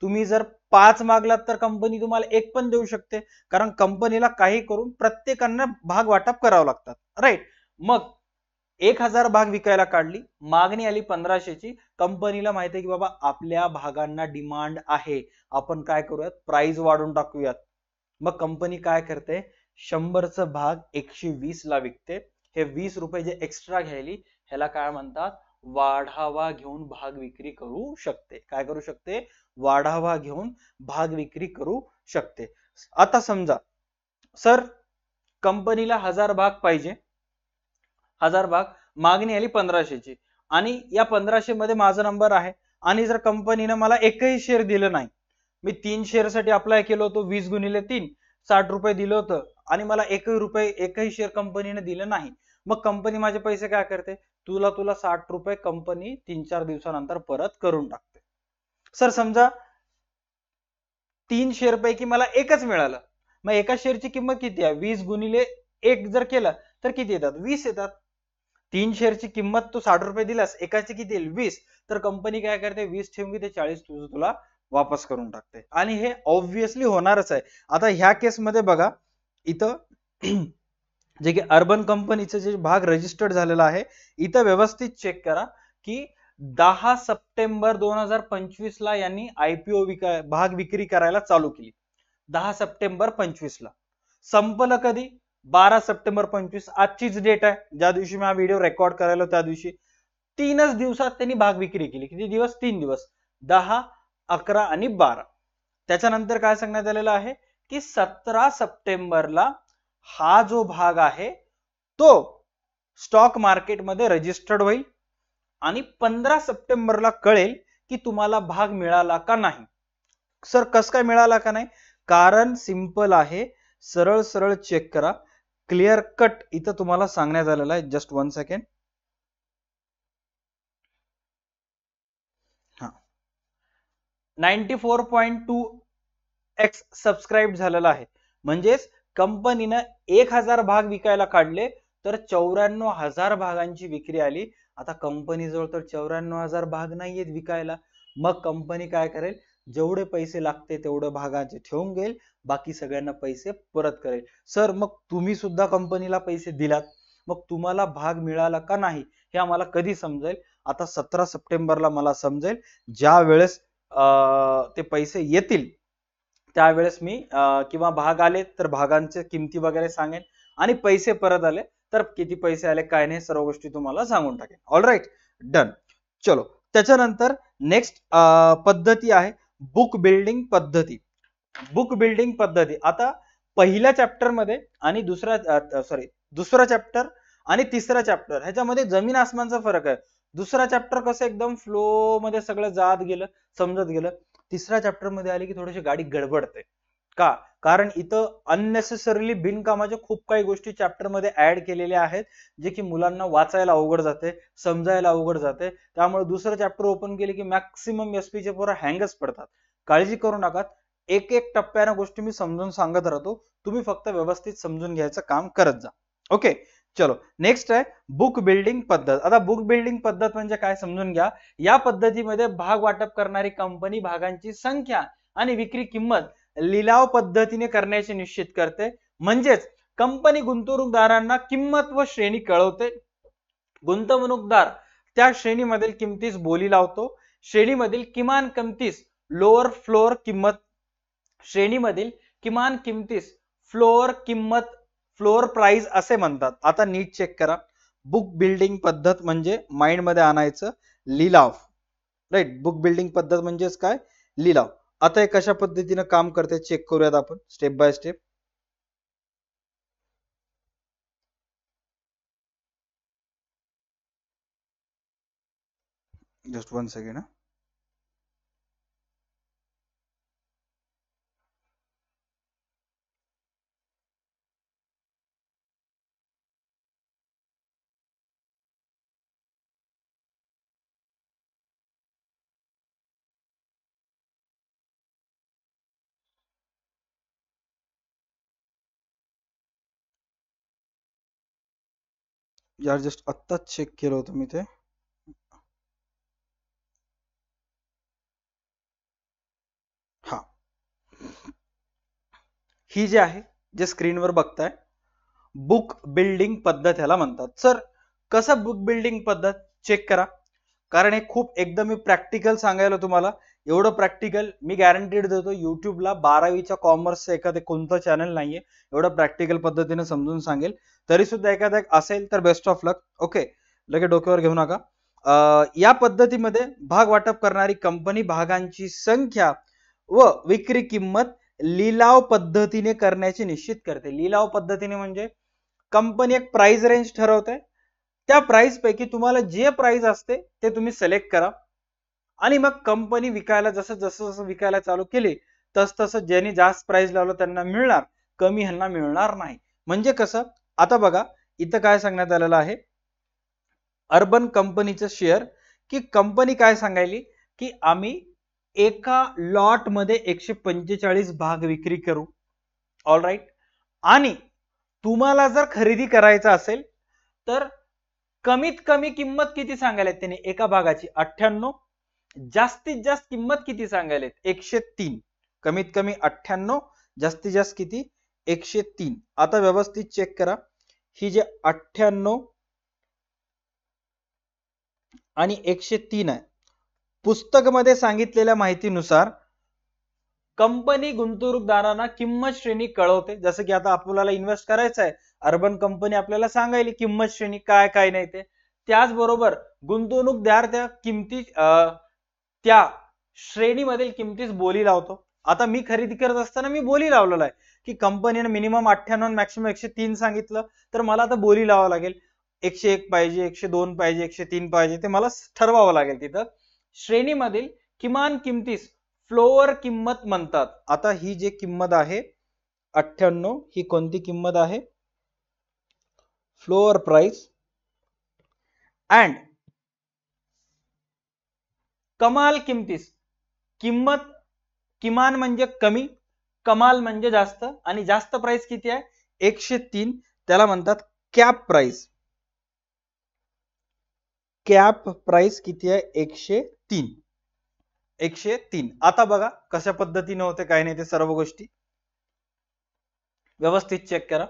तुम्ही जर 5 मागलात तर कंपनी तुम्हाला 1 पण देऊ शकते, कारण कंपनीला काही करून प्रत्येकांना भाग वाटप करावं लागतात, राईट. मग 1000 भाग विकायला काढली, मागणी आली 1500 ची, कंपनीला माहिती आहे की बाबा आपल्या भागांना डिमांड आहे, आपण काय करूयात? प्राइस वाढवून टाकूयात. मग कंपनी काय करते? 100चा भाग 120 ला विकते. हे 20 रुपये जे एक्स्ट्रा घ्यायली, ह्याला काय म्हणतात? वाढावा घेऊन भाग विक्री करू शकते. काय करू शकते? वाढावा घेऊन भाग विक्री करू शकते. आता समजा सर कंपनीला 1000 भाग पाहिजे, 1000 भाग, मागणी आली 1500 ची, आणि या 1500 मध्ये माझा नंबर आहे, आणि जर कंपनीने मला एकही शेअर दिलं नाही, मी 3 शेअर साठी अप्लाय केलं होतं, 20 गुणिले 3 60 रुपये दिलं होतं, आणि मला एकही शेअर कंपनीने दिलं नाही, मग कंपनी माझे पैसे काय करते, तुला 60 रुपये कंपनी 3-4 दिवसानंतर परत करून टाकते. सर समजा 3 शेअर पैकी मला एकच मिळालं, मग एका शेअरची किंमत किती आहे, 20 गुणिले 1 जर केलं तर किती येतात, 20 येतात. 3 शेअरची किंमत तू 60 रुपये दिलास, एकाची किती येईल, 20. तर कंपनी काय करते, 20 ठेवून ते 40 तुला वापस करून टाकते. आणि हे ऑब्व्हियसली होणारच आहे. आता ह्या केस मध्ये बघा, इथं जे की अर्बन कंपनीचे जे भाग रजिस्टर्ड झालेला आहे, इथं व्यवस्थित चेक करा की 10 सप्टेंबर 2025 ला यांनी आयपीओ भाग विक्री करायला चालू केली. 10 सप्टेंबर 25 ला. संपलं कधी, 12 सप्टेंबर 25. आजचीच डेट आहे, ज्या दिवशी मी हा व्हिडिओ रेकॉर्ड करायला त्या दिवशी. 3च दिवसात त्यांनी भाग विक्री केली. किती दिवस, 3 दिवस, 10, 11 आणि 12. त्याच्यानंतर काय सांगण्यात आलेलं आहे की 17 सप्टेंबरला हा जो भाग आहे तो स्टॉक मार्केटमध्ये रजिस्टर्ड होईल आणि 15 सप्टेंबरला कळेल की तुम्हाला भाग मिळाला का नाही. सर कसं काय मिळाला का नाही, कारण सिंपल आहे, सरळ सरळ चेक करा, क्लिअर कट इथं तुम्हाला सांगण्यात आलेलं आहे. Just 1 second. हा, 94.2x सबस्क्राईब झालेला आहे. म्हणजेच कंपनीनं 1000 भाग विकायला काढले तर 94,000 भागांची विक्री आली. आता कंपनी जवळ तर 94,000 भाग नाहीयेत विकायला. मग कंपनी काय करेल, जेवढे पैसे लागते तेवढे भागाचे ठेवून घेईल, बाकी सगळ्यांना पैसे परत करेल. सर मग तुम्ही सुद्धा कंपनीला पैसे दिलात, मग तुम्हाला भाग मिळाला का नाही हे आम्हाला कधी समजेल, आता 17 सप्टेंबरला मला समजेल. ज्या वेळेस ते पैसे येतील त्यावेळेस मी किंवा भाग आले तर भागांचे किमती वगैरे सांगेन, आणि पैसे परत आले तर किती पैसे आले काय नाही सर्व गोष्टी तुम्हाला सांगून टाकेन. All right, done. चलो, त्याच्यानंतर नेक्स्ट पद्धती आहे बुक बिल्डिंग पद्धती. बुक बिल्डिंग पद्धती, आता पहिल्या चॅप्टर मध्ये आणि दुसरा चॅप्टर आणि तिसरा चॅप्टर ह्याच्यामध्ये जमीन आसमानचा फरक आहे. दुसरा चॅप्टर कसं एकदम फ्लो मध्ये सगळं जात गेलं, समजत गेलं. तिसऱ्या चॅप्टर मध्ये आली की थोडीशी गाडी गडबडते. का, कारण इथं अननेसेसरीली बिनकामाच्या खूप काही गोष्टी चॅप्टर मध्ये ऍड केलेल्या आहेत, जे की मुलांना वाचायला अवघड जाते, समजायला अवघड जाते. त्यामुळे दुसरं चॅप्टर ओपन केले की मॅक्सिमम एसपी चे पोरं हँगच पडतात. काळजी करू नका, एक एक टप्प्यानं गोष्टी मी समजून सांगत राहतो, तुम्ही फक्त व्यवस्थित समजून घ्यायचं काम करत जा. ओके, चलो नेक्स्ट आहे बुक बिल्डिंग पद्धत. आता बुक बिल्डिंग पद्धत म्हणजे काय समजून घ्या. या पद्धतीमध्ये भाग वाटप करणारी कंपनी भागांची संख्या आणि विक्री किंमत लिलाव पद्धतीने करण्याचे निश्चित करते. म्हणजेच कंपनी गुंतवणूकदारांना किंमत व श्रेणी कळवते. गुंतवणूकदार त्या श्रेणीमधील किमतीस बोली लावतो. श्रेणीमधील किमान किमतीस लोअर फ्लोअर किंमत, श्रेणीमधील किमान किमतीस फ्लोअर प्राइस असे म्हणतात. आता नीट चेक करा, बुक बिल्डिंग पद्धत म्हणजे माइंड मध्ये आणायचं लिलाव. राईट, बुक बिल्डिंग पद्धत म्हणजेच काय, लिलाव. आता हे कशा पद्धतीने काम करते चेक करूयात आपण step by step. Just 1 second. यार जस्ट आत्ताच चेक केलं होतं मी ते. हा, ही जी आहे जे स्क्रीनवर बघताय, बुक बिल्डिंग पद्धत ह्याला म्हणतात. सर कसं बुक बिल्डिंग पद्धत, चेक करा, कारण हे खूप एकदम मी प्रॅक्टिकल सांगायला तुम्हाला. एवढं प्रॅक्टिकल मी गॅरंटीड देतो, युट्यूबला 12वीच्या कॉमर्सचं एखादं कोणतं चॅनल नाहीये एवढं प्रॅक्टिकल पद्धतीने समजून सांगेल. तरी सुद्धा एखादा असेल तर बेस्ट ऑफ लक. ओके, लगे डोक्यावर घेऊ नका. या पद्धतीमध्ये भाग वाटप करणारी कंपनी भागांची संख्या व विक्री किंमत लिलाव पद्धतीने करण्याचे निश्चित करते. लिलाव पद्धतीने म्हणजे कंपनी एक प्राइस रेंज ठरवते, त्या प्राइस पैकी तुम्हाला जे प्राइस असते ते तुम्ही सिलेक्ट करा, आणि मग कंपनी विकायला जसं जसं विकायला चालू केली तस तसं ज्यांनी जास्त प्राइस लावलं त्यांना मिळणार, कमी ह्यांना मिळणार नाही. म्हणजे कसं, आता बघा इथं काय सांगण्यात आलेलं आहे, अर्बन कंपनीचं शेअर, की कंपनी काय सांगायली की आम्ही एका लॉट मध्ये 145 भाग विक्री करू. All right. आणि तुम्हाला जर खरेदी करायचा असेल तर कमीत कमी किंमत किती सांगायला त्यांनी एका भागाची 98, जास्तीत जास्त किंमत किती सांगायला 103. कमीत कमी 98, जास्तीत जास्त किती 103. आता व्यवस्थित चेक करा, ही जे 98 आणि 103 आहे, पुस्तकामध्ये सांगितलेल्या माहितीनुसार कंपनी गुंतवणूकदारांना किंमत श्रेणी कळवते. जसं की आता आपल्याला इन्व्हेस्ट करायचं आहे, अर्बन कंपनी आपल्याला सांगायली किंमत श्रेणी काय काय नाही ते. त्याचबरोबर गुंतवणूकदार त्या किमती त्या श्रेणीमधील किमतीस बोली लावतो. आता मी खरेदी करत असताना मी बोली लावलेला आहे की कंपनीने मिनिमम 98 मॅक्सिमम 103 सांगितलं, तर मला आता बोली लावावं लागेल. 101 पाहिजे, 102 पाहिजे, 103 पाहिजे, ते मला ठरवावं लागेल. तिथं श्रेणीमधील किमान किमतीस फ्लोअर किंमत म्हणतात. आता ही जी किंमत आहे 98, ही कोणती किंमत आहे, फ्लोअर प्राइस. अँड कमाल किमतीस, किंमत किमान म्हणजे कमी, कमाल म्हणजे जास्त, आणि जास्त प्राइस किती आहे 103, त्याला म्हणतात कॅप प्राइस. कॅप प्राइस किती आहे 103. 103. आता बघा कशा पद्धतीने होते काय नाही ते सर्व गोष्टी व्यवस्थित चेक करा.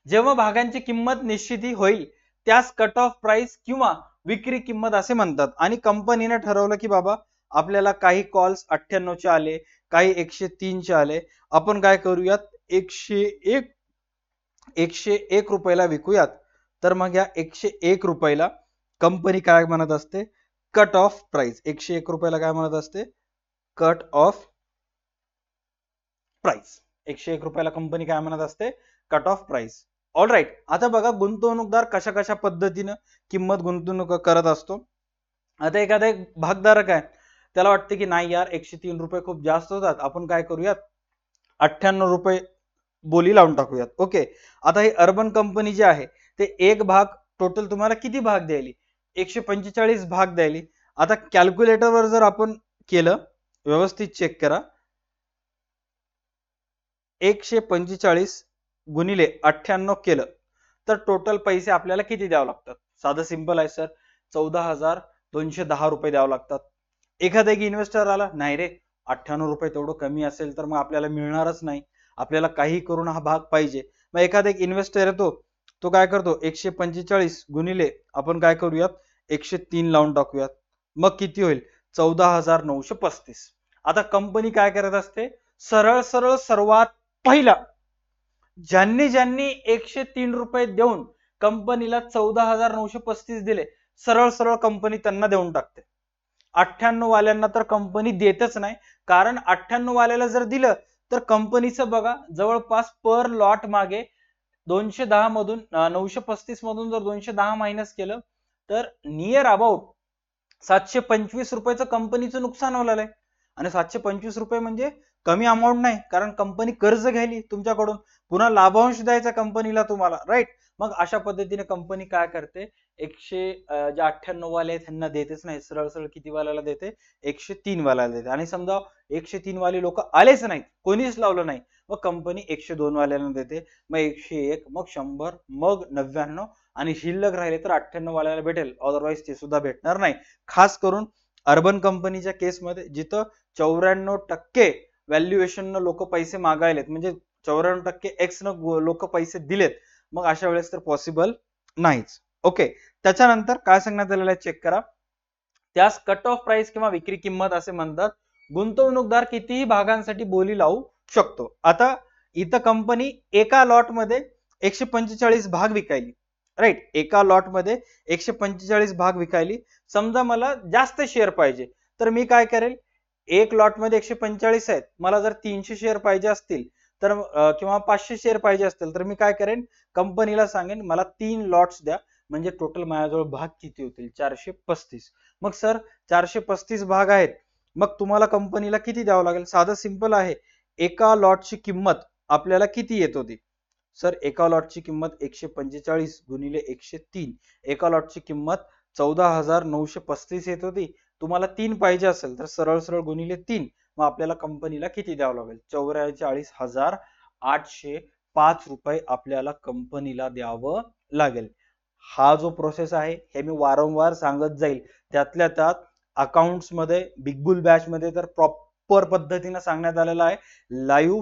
जेव्हा भागांची किंमत निश्चिती होईल त्यास कट ऑफ प्राइस किंवा विक्री किंमत असे म्हणतात. आणि कंपनीने ठरवलं की बाबा आपल्याला काही कॉल्स 98 चे आले, काही 103 चे आले, आपण काय करूयात 101 रुपयाला विकूयात. तर मग या 101 रुपयाला कंपनी काय म्हणत असते, कट ऑफ प्राइस. 101 रुपयाला काय म्हणत असते, कट ऑफ प्राइस. 101 रुपयाला कंपनी काय म्हणत असते, cut off price. All right. आता बघा गुंतवणूकदार कशा कशा पद्धतीने किंमत गुंतवणूक करत असतो. आता एखादा एक भागधारक आहे, त्याला वाटते की नाही यार 103 रुपये खूप जास्त होतात, आपण काय करूयात 98 रुपये बोली लावून टाकूयात. ओके. आता हे अर्बन कंपनी जे आहे ते एक भाग टोटल तुम्हाला किती भाग द्यायली, 145 भाग द्यायली. आता कॅल्क्युलेटरवर जर आपण केलं, व्यवस्थित चेक करा, 145 गुणिले 98 केलं तर टोटल पैसे आपल्याला किती द्यावे लागतात. साधं सिंपल आहे सर, 14,210 रुपये द्यावे लागतात. एखादा एक इन्व्हेस्टर आला, नाही रे 98 रुपये तेवढं कमी असेल तर मग आपल्याला मिळणारच नाही, आपल्याला काही करून हा भाग पाहिजे. मग एखादा एक इन्व्हेस्टर येतो, तो काय करतो 145 गुणिले आपण काय करूयात 103 लावून टाकूयात. मग किती होईल 14,935. आता कंपनी काय करत असते, सरळ सरळ सर्वात पहिला ज्यांनी ज्यांनी 103 रुपये देऊन कंपनीला 14,935 दिले, सरळ सरळ कंपनी त्यांना देऊन टाकते. 98 वाल्यांना तर कंपनी देतच नाही, कारण 98 वाल्याला जर दिलं तर कंपनीचं बघा जवळपास पर लॉट मागे 210 मधून 935 मधून जर 210 मायनस केलं तर नियर अबाउट 725 रुपयाचं कंपनीचं नुकसान होणार आहे. आणि 725 रुपये म्हणजे कमी अमाऊंट नाही, कारण कंपनी कर्ज घ्यायली तुमच्याकडून, पुन्हा लाभांश द्यायचा कंपनीला तुम्हाला, राईट. मग अशा पद्धतीने कंपनी काय करते, जे 98 वाले त्यांना देतेच नाही, सरळ सरळ किती वाल्याला देते 103 वाल्याला देते. आणि समजा 103 वाले लोक आलेच नाहीत, कोणीच लावलं नाही, मग कंपनी 102 वाल्याला देते, मग 101, मग 100, मग 99, आणि शिल्लक राहिले तर 98 वाल्याला भेटेल, अदरवाईज ते सुद्धा भेटणार नाही. खास करून अर्बन कंपनीच्या केसमध्ये जिथं 94% व्हॅल्युएशन लोक पैसे मागायलेत, म्हणजे 94% एक्स न लोक पैसे दिलेत, मग अशा वेळेस तर पॉसिबल नाहीच. ओके. त्याच्यानंतर काय सांगण्यात आलेलं आहे चेक करा, त्यास कट ऑफ प्राइस किंवा विक्री किंमत असे म्हणतात. गुंतवणूकदार कितीही भागांसाठी बोली लावू शकतो. आता इथं कंपनी एका लॉट मध्ये 145 भाग विकायली, राईट. एका लॉट मध्ये 145 भाग विकायली. समजा मला जास्त शेअर पाहिजे, तर मी काय करेल, एक लॉट मध्ये 145 आहेत, मला जर 300 शेअर पाहिजे असतील तर किंवा 500 शेअर पाहिजे असतील तर मी काय करेन, कंपनीला सांगेन मला 3 लॉट्स द्या, म्हणजे टोटल माझ्याजवळ भाग किती होतील 435. मग सर 435 भाग आहेत, मग तुम्हाला कंपनीला किती द्यावं लागेल. साधं सिंपल आहे, एका लॉटची किंमत आपल्याला किती येत होती, सर एका लॉटची किंमत 145 गुणिले 103, एका लॉटची किंमत 14,935 येत होती. तुम्हाला 3 पाहिजे असेल तर सरळ सरळ गुणिले 3, मग आपल्याला कंपनीला किती द्यावं लागेल? 44,805 रुपये आपल्याला कंपनीला द्यावं लागेल. हा जो प्रोसेस आहे हे मी वारंवार सांगत जाईल. त्यातल्या त्यात अकाउंट्स मध्ये बिग बुल बॅच मध्ये तर प्रॉपर पद्धतीने सांगण्यात आलेलं आहे. लाईव्ह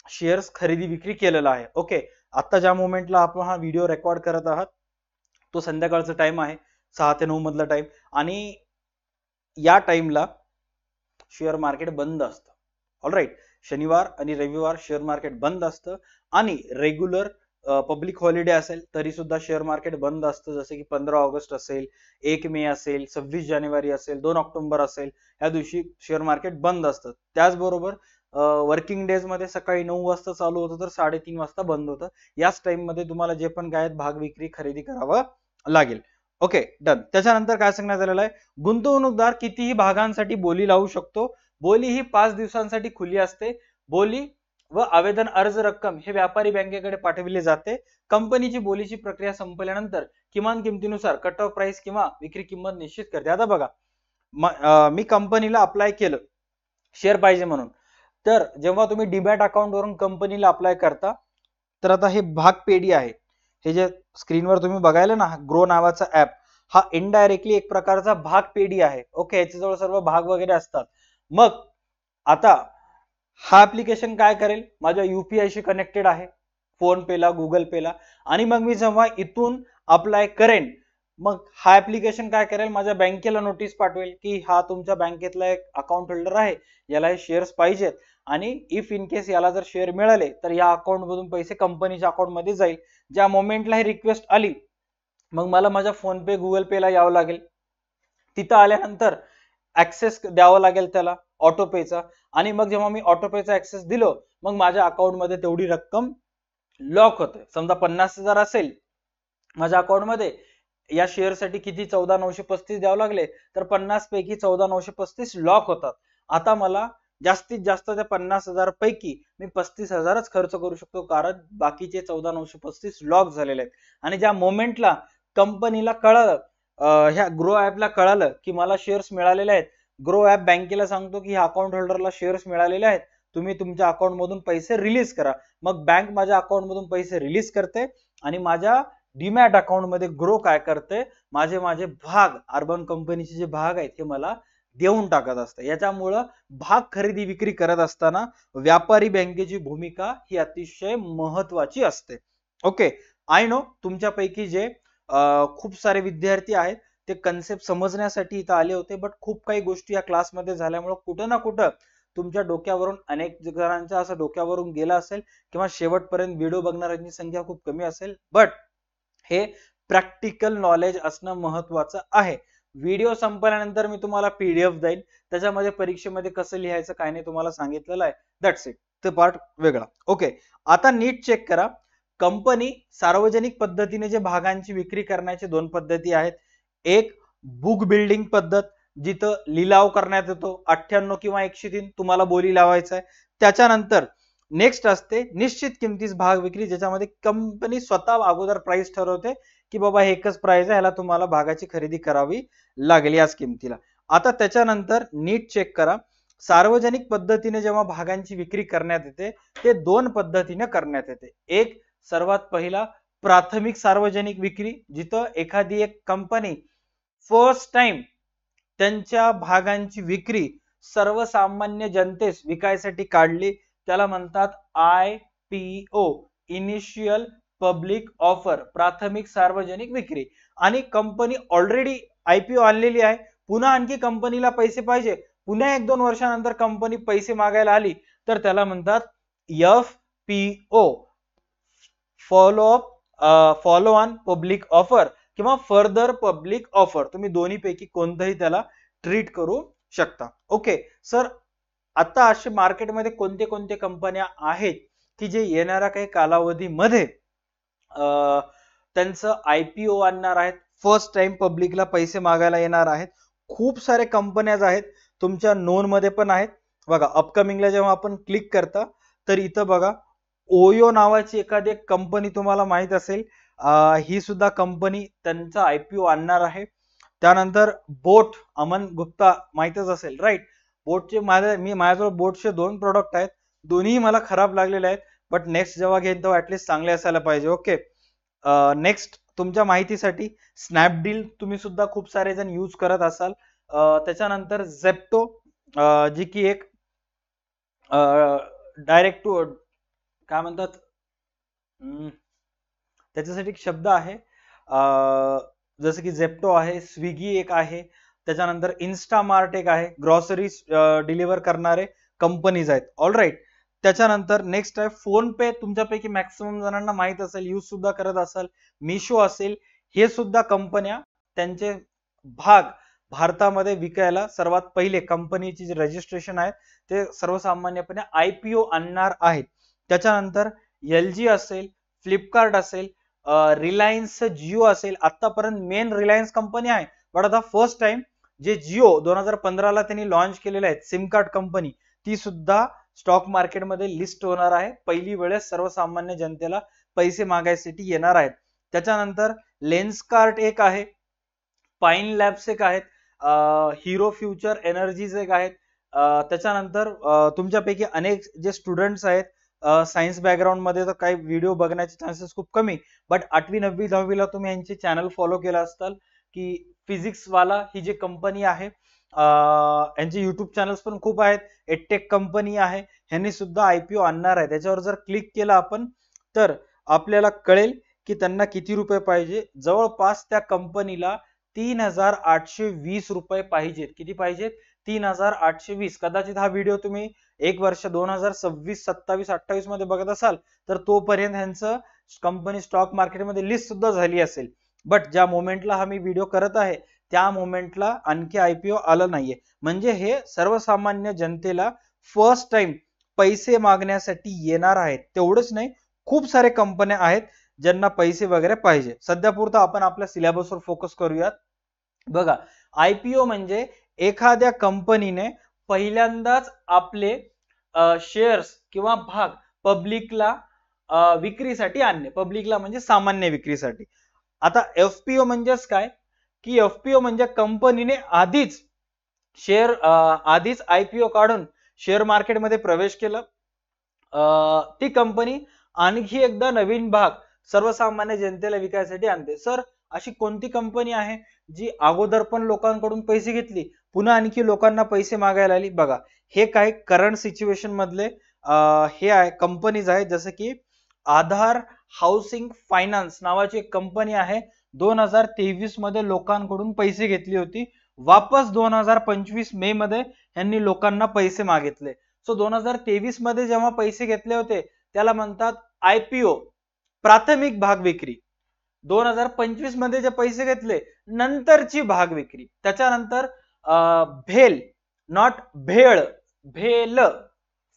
शेअर्स खरेदी विक्री केलेला आहे. ओके, आता ज्या मोमेंटला आपण हा व्हिडिओ रेकॉर्ड करत आहात तो संध्याकाळचा टाइम आहे, 6 ते 9 मधला टाइम, आणि या टाइमला शेअर मार्केट बंद असतं. ऑलराईट, शनिवार आणि रविवार शेअर मार्केट बंद असतं आणि रेग्युलर पब्लिक हॉलिडे असेल तरी सुद्धा शेअर मार्केट बंद असतं. जसे की 15 ऑगस्ट असेल, 1 मे असेल, 26 जानेवारी असेल, 2 ऑक्टोबर असेल, या दिवशी शेअर मार्केट बंद असतं. त्याचबरोबर वर्किंग डेज मध्ये सकाळी 9 वाजता चालू होतं तर 3:30 वाजता बंद होतं. याच टाइम मध्ये तुम्हाला जे पण काय भाग विक्री खरेदी करावं लागेल. Okay, done. त्याच्यानंतर काय सांगण्यात आलेलं आहे, गुंतवणूकदार कितीही भागांसाठी बोली लावू शकतो. बोली ही 5 दिवसांसाठी खुली असते. बोली व आवेदन अर्ज रक्कम हे व्यापारी बँकेकडे पाठविले जाते. कंपनीची बोलीची प्रक्रिया संपल्यानंतर किमान किमतीनुसार कट ऑफ प्राइस किंवा विक्री किंमत निश्चित करते. आता बघा, मी कंपनीला अप्लाय केलं शेअर पाहिजे म्हणून, तर जेव्हा तुम्ही डीमॅट अकाउंट वरून कंपनीला अप्लाय करता, तर आता हे भाग पेढी आहे, हे जे स्क्रीनवर तुम्ही बघायला ना ग्रो नावाचा ऍप, हा इनडायरेक्टली एक प्रकारचा भाग पेढी आहे. ओके, याच्याजवळ सर्व भाग वगैरे असतात. मग आता हा ऍप्लिकेशन काय करेल, माझ्या UPI शी कनेक्टेड आहे, फोन पेला, गुगल पेला, आणि मग मी जेव्हा इथून अप्लाय करेन, मग हा ऍप्लिकेशन काय करेल, माझ्या बँकेला नोटीस पाठवेल की हा तुमच्या बँकेतला एक अकाउंट होल्डर आहे, याला हे शेअर्स पाहिजेत, आणि इफ इन केस याला जर शेअर मिळाले तर या अकाउंट मधून पैसे कंपनीच्या अकाउंट मध्ये जाईल. ज्या मोमेंटला ही रिक्वेस्ट आली, मग मला माझ्या फोन पे गुगल पेला यावं लागेल. तिथं आल्यानंतर ऍक्सेस द्यावा लागेल त्याला ऑटोपेचा, आणि मग जेव्हा मी ऑटोपेचा ऍक्सेस दिलो, मग माझ्या अकाउंट मध्ये तेवढी रक्कम लॉक होते. समजा 50,000 असेल माझ्या अकाउंट मध्ये, या शेअर साठी किती 14,935 द्यावं लागले, तर 50 पैकी 14,935 लॉक होतात. आता मला जास्तीत जास्त त्या 50,000 पैकी मी 35,000च खर्च करू शकतो, कारण बाकीचे 14,935 लॉक झालेले आहेत. आणि ज्या मोमेंटला कंपनीला कळालं, ह्या ग्रो ऍपला कळालं की मला शेअर्स मिळालेले आहेत, ग्रो ऍप बँकेला सांगतो की ह्या अकाउंट होल्डरला शेअर्स मिळालेले आहेत, तुम्ही तुमच्या अकाउंट मधून पैसे रिलीज करा. मग बँक माझ्या अकाउंट मधून पैसे रिलीज करते आणि माझ्या डीमॅट अकाउंट मध्ये ग्रो काय करते, माझे भाग, अर्बन कंपनीचे जे भाग आहेत ते मला देऊन टाकत असते. याच्यामुळं भाग खरेदी विक्री करत असताना व्यापारी बँकेची भूमिका ही अतिशय महत्वाची असते. ओके, आय नो तुमच्यापैकी जे खूप सारे विद्यार्थी आहेत ते कन्सेप्ट समजण्यासाठी इथं आले होते, बट खूप काही गोष्टी या क्लासमध्ये झाल्यामुळे कुठं ना कुठं तुमच्या डोक्यावरून, अनेक जणांच्या असं डोक्यावरून गेला असेल, किंवा शेवटपर्यंत व्हिडिओ बघणाऱ्यांची संख्या खूप कमी असेल. बट हे प्रॅक्टिकल नॉलेज असणं महत्वाचं आहे. व्हिडिओ संपल्यानंतर मी तुम्हाला PDF देईन, त्याच्यामध्ये परीक्षेमध्ये कसं लिहायचं काय नाही तुम्हाला सांगितलेलं आहे. दॅट्स इट, ते पार्ट वेगळा. ओके, आता नीट चेक करा. कंपनी सार्वजनिक पद्धतीने जे भागांची विक्री करण्याची 2 पद्धती आहेत. एक बुक बिल्डिंग पद्धत, जिथं लिलाव करण्यात येतो, 98 किंवा 103 तुम्हाला बोली लावायचा आहे. त्याच्यानंतर नेक्स्ट असते निश्चित किमतीस भाग विक्री, ज्याच्यामध्ये कंपनी स्वतः अगोदर प्राइस ठरवते की बाबा हे एकच प्राइस आहे, ह्याला तुम्हाला भागाची खरेदी करावी लागेल याच किमतीला. आता त्याच्यानंतर नीट चेक करा, सार्वजनिक पद्धतीने जेव्हा भागांची विक्री करण्यात येते ते 2 पद्धतीने करण्यात येते. एक, सर्वात पहिला प्राथमिक सार्वजनिक विक्री, जिथं एखादी एक कंपनी फर्स्ट टाइम त्यांच्या भागांची विक्री सर्वसामान्य जनतेस विकायसाठी काढली, त्याला म्हणतात IPO, इनिशियल पब्लिक ऑफर, प्राथमिक सार्वजनिक विक्री. आणि कंपनी ऑलरेडी IPO आणलेली आहे, पुन्हा आणखी कंपनीला पैसे पाहिजे, पुन्हा 1-2 वर्षानंतर कंपनी पैसे मागायला आली, तर त्याला म्हणतात FPO, follow on public offer किंवा फर्दर पब्लिक ऑफर. तुम्ही दोन्ही पैकी कोणतंही त्याला ट्रीट करू शकता. ओके सर, आता असे मार्केटमध्ये कोणते कोणते कंपन्या आहेत की जे येणाऱ्या काही कालावधीमध्ये त्यांचं IPO आणणार आहेत, फर्स्ट टाइम पब्लिकला पैसे मागायला येणार आहेत? खूप सारे कंपन्याज आहेत, तुमच्या नोन मध्ये पण आहेत बघा. अपकमिंगला जेव्हा आपण क्लिक करता तर इथं बघा ओयो नावाची एखादी कंपनी तुम्हाला माहित असेल, ही सुद्धा कंपनी त्यांचा आयपीओ आणणार आहे. त्यानंतर बोट, अमन गुप्ता माहितच असेल राईट. बोटचे माझ्याजवळ बोटचे 2 प्रोडक्ट आहेत, दोन्ही मला खराब लागलेले आहेत, बट नेक्स्ट जेव्हा घेईन तेव्हा ऍटलीस्ट चांगले असायला पाहिजे. ओके. नेक्स्ट तुमच्या माहितीसाठी स्नॅपडील तुम्ही सुद्धा खूप सारे जण यूज करत असाल. त्याच्यानंतर झेप्टो, जी की एक डायरेक्ट टू काय म्हणतात, त्याच्यासाठी एक शब्द आहे, जसं की झेप्टो आहे, स्विगी एक आहे, त्याच्यानंतर इन्स्टामार्ट एक आहे, ग्रॉसरी डिलिव्हर करणारे कंपनीज आहेत. All right. त्याच्यानंतर नेक्स्ट आहे फोन पे. तुमच्यापैकी मॅक्सिमम जणांना माहित असेल, यूज सुद्धा करत असाल. मिशो असेल, हे सुद्धा कंपन्या त्यांचे भाग भारतामध्ये विकायला सर्वात पहिले कंपनीची जे रजिस्ट्रेशन आहे ते सर्वसामान्यपणे आयपीओ आणणार आहेत. त्याच्यानंतर LG असेल, फ्लिपकार्ट असेल, रिलायन्स जिओ असेल. आतापर्यंत मेन रिलायन्स कंपनी आहे, बट आता फर्स्ट टाइम जे जिओ 2015 त्यांनी लॉन्च केलेले आहेत सिम कार्ड कंपनी, ती सुद्धा स्टॉक मार्केटमध्ये लिस्ट होणार आहे. पहिली वेळेस सर्वसामान्य जनतेला पैसे मागायसाठी येणार आहेत. त्याच्यानंतर लेन्सकार्ट एक आहे, पाइन लॅब्स एक आहेत, हिरो फ्युचर एनर्जीज एक आहेत. त्याच्यानंतर तुमच्यापैकी अनेक जे स्टुडंट्स आहेत सायन्स बॅकग्राऊंड मध्ये, तर काही व्हिडिओ बघण्याचे चान्सेस खूप कमी, बट 8वी 9वी 10वीला तुम्ही यांचे चॅनल फॉलो केला असताल की फिजिक्स वाला ही जी कंपनी आहे, यांचे युट्यूब चॅनल्स पण खूप आहेत. एडटेक कंपनी आहे, ह्यांनी सुद्धा आयपीओ आणणार आहे. त्याच्यावर जर क्लिक केलं आपण तर आपल्याला कळेल की त्यांना किती रुपये पाहिजे. जवळपास त्या कंपनीला 3820 रुपये पाहिजेत. किती पाहिजेत? 3820. कदाचित हा व्हिडिओ तुम्ही एक वर्ष 2026, 27, 28 मध्ये बघत असाल तर तोपर्यंत ह्यांचं कंपनी स्टॉक मार्केटमध्ये लिस्ट सुद्धा झाली असेल. बट ज्या मोमेंटला हा मी व्हिडिओ करत आहे त्या मोमेंटला आणखी आयपीओ आलं नाहीये. म्हणजे हे सर्वसामान्य जनतेला फर्स्ट टाइम पैसे मागण्यासाठी येणार आहेत. तेवढंच नाही, खूप सारे कंपन्या आहेत ज्यांना पैसे वगैरे पाहिजे. सध्या पुरता आपण आपल्या सिलेबसवर फोकस करूयात. बघा, आयपीओ म्हणजे एखाद्या कंपनीने पहिल्यांदाच आपले शेअर्स किंवा भाग पब्लिकला विक्रीसाठी आणणे. पब्लिकला म्हणजे सामान्य विक्रीसाठी. आता एफपीओ म्हणजेच काय की एफपीओ म्हणजे कंपनीने आधीच आयपीओ काढून शेअर मार्केटमध्ये प्रवेश केला, ती कंपनी आणखी एकदा नवीन भाग सर्वसामान्य जनतेला विकायसाठी आणते. सर, अशी कोणती कंपनी आहे जी अगोदर पण लोकांकडून पैसे घेतली, पुन्हा आणखी लोकांना पैसे मागायला आली? बघा, हे काही करंट सिच्युएशन मधले हे आहे कंपनीज आहेत, जसं की आधार हाऊसिंग फायनान्स नावाची एक कंपनी आहे. 2023 मध्ये लोकांकडून पैसे घेतली होती, वापस 2025 मे मध्ये यांनी लोकांना पैसे मागितले. सो 2023 मध्ये जेव्हा पैसे घेतले होते त्याला म्हणतात आयपीओ, प्राथमिक भाग विक्री. 2025 मध्ये जे पैसे घेतले नंतरची भाग विक्री. त्याच्यानंतर भेल, not bhel, bhel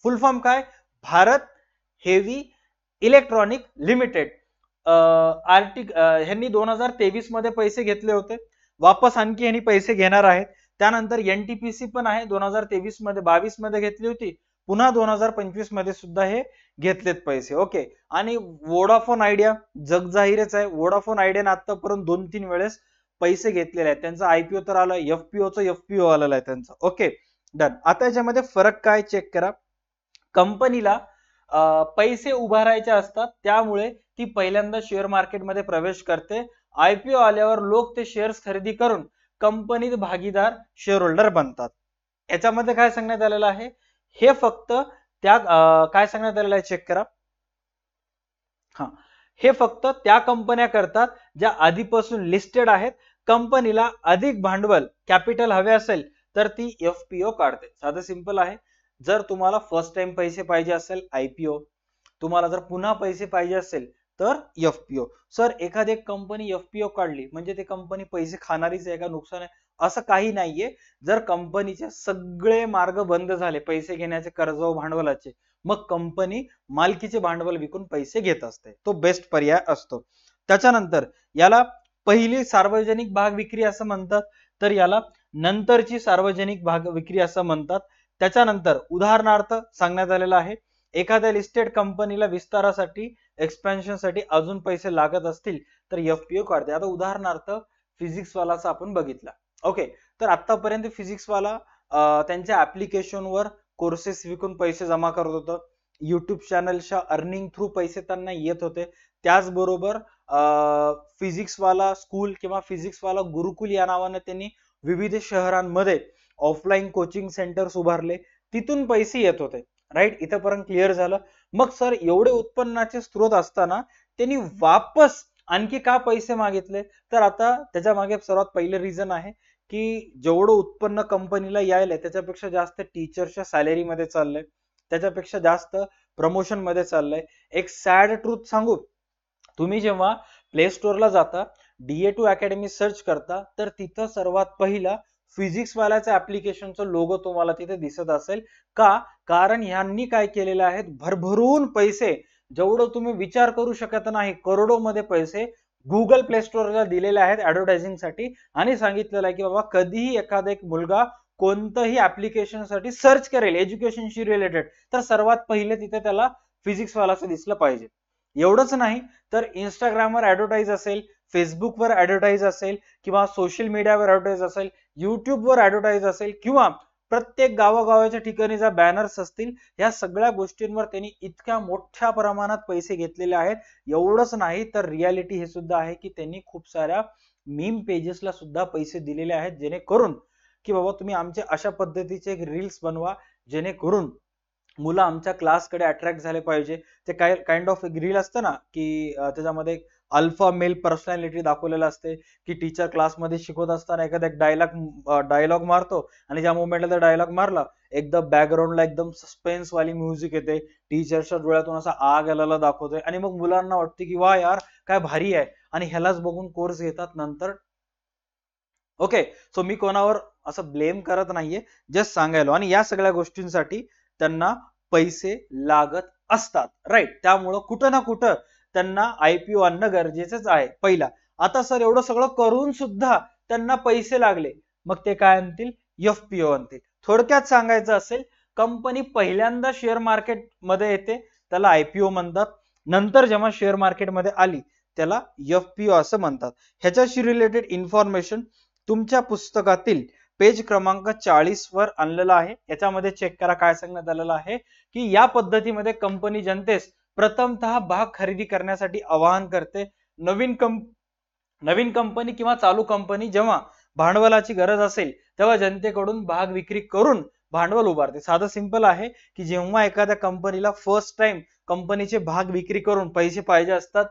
full form काय? Bharat heavy electronic limited. ह्यांनी 2023 मध्ये पैसे घेतले होते, वापस आणखी ह्यांनी पैसे घेणार आहेत. त्यानंतर एनटीपीसी पण आहे, 2023 मध्ये 22 मध्ये घेतली होती, पुन्हा 2025 मध्ये सुद्धा हे घेतलेत पैसे. ओके. आणि वोडाफोन आयडिया जगजाहीरच आहे. वोडाफोन आयडियाने आतापर्यंत 2-3 वेळेस पैसे घेतलेले आहेत. त्यांचा आयपीओ तर आला, एफपीओ आलेला आहे त्यांचा. Okay, done. आता याच्यामध्ये फरक काय चेक करा. कंपनीला पैसे उभारायचे असतात, त्यामुळे ती पहिल्यांदा शेअर मार्केटमध्ये प्रवेश करते. आयपीओ आल्यावर लोक ते शेअर्स खरेदी करून कंपनीत भागीदार शेअर होल्डर बनतात. याच्यामध्ये काय सांगण्यात आलेलं आहे, हे फक्त त्या काय सांगण्यात आलेलं आहे चेक करा. हे फक्त त्या कंपन्या करतात ज्या आधीपासून लिस्टेड आहेत. कंपनीला अधिक भांडवल कॅपिटल हवे असेल तर ती एफपीओ काढते. साधं सिंपल आहे. जर तुम्हाला फर्स्ट टाइम पैसे पाहिजे असेल आयपीओ, तुम्हाला जर पुन्हा पैसे पाहिजे असेल तर एफपीओ. सर, एखादी कंपनी एफपीओ काढली म्हणजे ते कंपनी पैसे खाणारीच आहे का, नुकसान आहे, असं काही नाहीये. जर कंपनीचे सगळे मार्ग बंद झाले पैसे घेण्याचे, कर्ज व भांडवलाचे, मग कंपनी मालकीचे भांडवल विकून पैसे घेत असते. तो बेस्ट पर्याय असतो. त्याच्यानंतर याला पहिली सार्वजनिक भाग विक्री असं म्हणतात, तर याला नंतरची सार्वजनिक भाग विक्री असं म्हणतात. त्याच्यानंतर उदाहरणार्थ सांगण्यात आलेलं आहे, एखाद्या लिस्टेड कंपनीला विस्तारासाठी एक्सपेन्शन साठी अजून पैसे लागत असतील तर एफपीओ काढते. आता उदाहरणार्थ फिजिक्स वालाचा आपण बघितला. ओके, तर आतापर्यंत फिजिक्स वाला त्यांच्या ऍप्लिकेशनवर कोर्सेस विकून पैसे जमा करत होतं. युट्यूब चॅनलच्या अर्निंग थ्रू पैसे त्यांना येत होते. त्याचबरोबर फिजिक्स वाला स्कूल किंवा फिजिक्स वाला गुरुकुल या नावाने त्यांनी विविध शहरांमध्ये ऑफलाईन कोचिंग सेंटर्स उभारले, तिथून पैसे येत होते. राईट, इथपर्यंत क्लिअर झालं. मग सर एवढे उत्पन्नाचे स्रोत असताना त्यांनी वापस आणखी का पैसे मागितले? तर आता त्याच्या मागे सर्वात पहिलं रिझन आहे की जेवढं उत्पन्न कंपनीला यायलंय त्याच्यापेक्षा जास्त टीचरच्या सॅलरी मध्ये चाललंय, त्याच्यापेक्षा जास्त प्रमोशन मध्ये चाललंय. एक सॅड ट्रूथ सांगू, तुम्ही जेव्हा प्ले स्टोअरला जाता, DA2 अकॅडमी सर्च करता, तर तिथं सर्वात पहिला फिजिक्स वाल्याचा ऍप्लिकेशनचा लोगो तुम्हाला तिथे दिसत असेल. का? कारण ह्यांनी काय केलेले आहेत, भरभरून पैसे, जेवढं तुम्ही विचार करू शकत नाही, करोडो मध्ये पैसे गुगल प्ले स्टोअरला दिलेले आहेत ऍडव्हर्टायझिंग साठी, आणि सांगितलेलं आहे की बाबा कधीही एखादा एक मुलगा कोणतंही ऍप्लिकेशन साठी सर्च करेल एज्युकेशनशी रिलेटेड, तर सर्वात पहिले तिथे त्याला फिजिक्स वालाचं दिसलं पाहिजे. एवढंच नाही तर इंस्टाग्रामवर ऍडव्हर्टाईज असेल, फेसबुकवर ऍडव्हर्टाईज असेल, किंवा सोशल मीडियावर ऍडव्हर्टाईज असेल, युट्यूबवर ऍडव्हर्टाईज असेल, किंवा प्रत्येक गावागावाच्या ठिकाणी ज्या बॅनर्स असतील, या सगळ्या गोष्टींवर त्यांनी इतक्या मोठ्या प्रमाणात पैसे घेतलेले आहेत. एवढंच नाही तर रियालिटी हे सुद्धा आहे की त्यांनी खूप साऱ्या मीम पेजेसला सुद्धा पैसे दिलेले आहेत, जेणेकरून की बाबा तुम्ही आमचे अशा पद्धतीचे रील्स बनवा जेणेकरून मुलं आमच्या क्लासकडे अट्रॅक्ट झाले पाहिजे. ते काय काइंड ऑफ एक रील असतं ना की त्याच्यामध्ये अल्फा मेल पर्सनॅलिटी दाखवलेलं असते की टीचर क्लासमध्ये शिकवत असताना एखादा एक डायलॉग मारतो, आणि ज्या मोमेंटला तो डायलॉग मारला एकदम बॅकग्राऊंडला एकदम सस्पेन्स वाली म्युझिक येते, टीचरच्या डोळ्यातून असा आग आलेला दाखवतोय, आणि मग मुलांना वाटते की वा यार काय भारी आहे, आणि ह्यालाच बघून कोर्स घेतात नंतर. ओके, सो मी कोणावर असं ब्लेम करत नाहीये, जस्ट सांगायला. आणि या सगळ्या गोष्टींसाठी त्यांना पैसे लागत असतात. राईट, त्यामुळं कुठं ना कुठं त्यांना IPO आणणं गरजेचंच आहे पहिला. आता सर एवढं सगळं करून सुद्धा त्यांना पैसे लागले, मग ते काय आणतील? FPO आणतील. थोडक्यात सांगायचं असेल, कंपनी पहिल्यांदा शेअर मार्केट मध्ये येते त्याला IPO म्हणतात, नंतर जेव्हा शेअर मार्केट मध्ये आली त्याला FPO असं म्हणतात. ह्याच्याशी रिलेटेड इन्फॉर्मेशन तुमच्या पुस्तकातील पेज क्रमांक 40 वर आणलेला आहे. याच्यामध्ये चेक करा काय सांगण्यात आलेलं आहे की या पद्धतीमध्ये कंपनी जनतेस प्रथमतः भाग खरेदी करण्यासाठी आवाहन करते. नवीन कंपनी किंवा चालू कंपनी जेव्हा भांडवलाची गरज असेल तेव्हा जनतेकडून भाग विक्री करून भांडवल उभारते. साधं सिंपल आहे की जेव्हा एखाद्या कंपनीला फर्स्ट टाइम कंपनीचे भाग विक्री करून पैसे पाहिजे असतात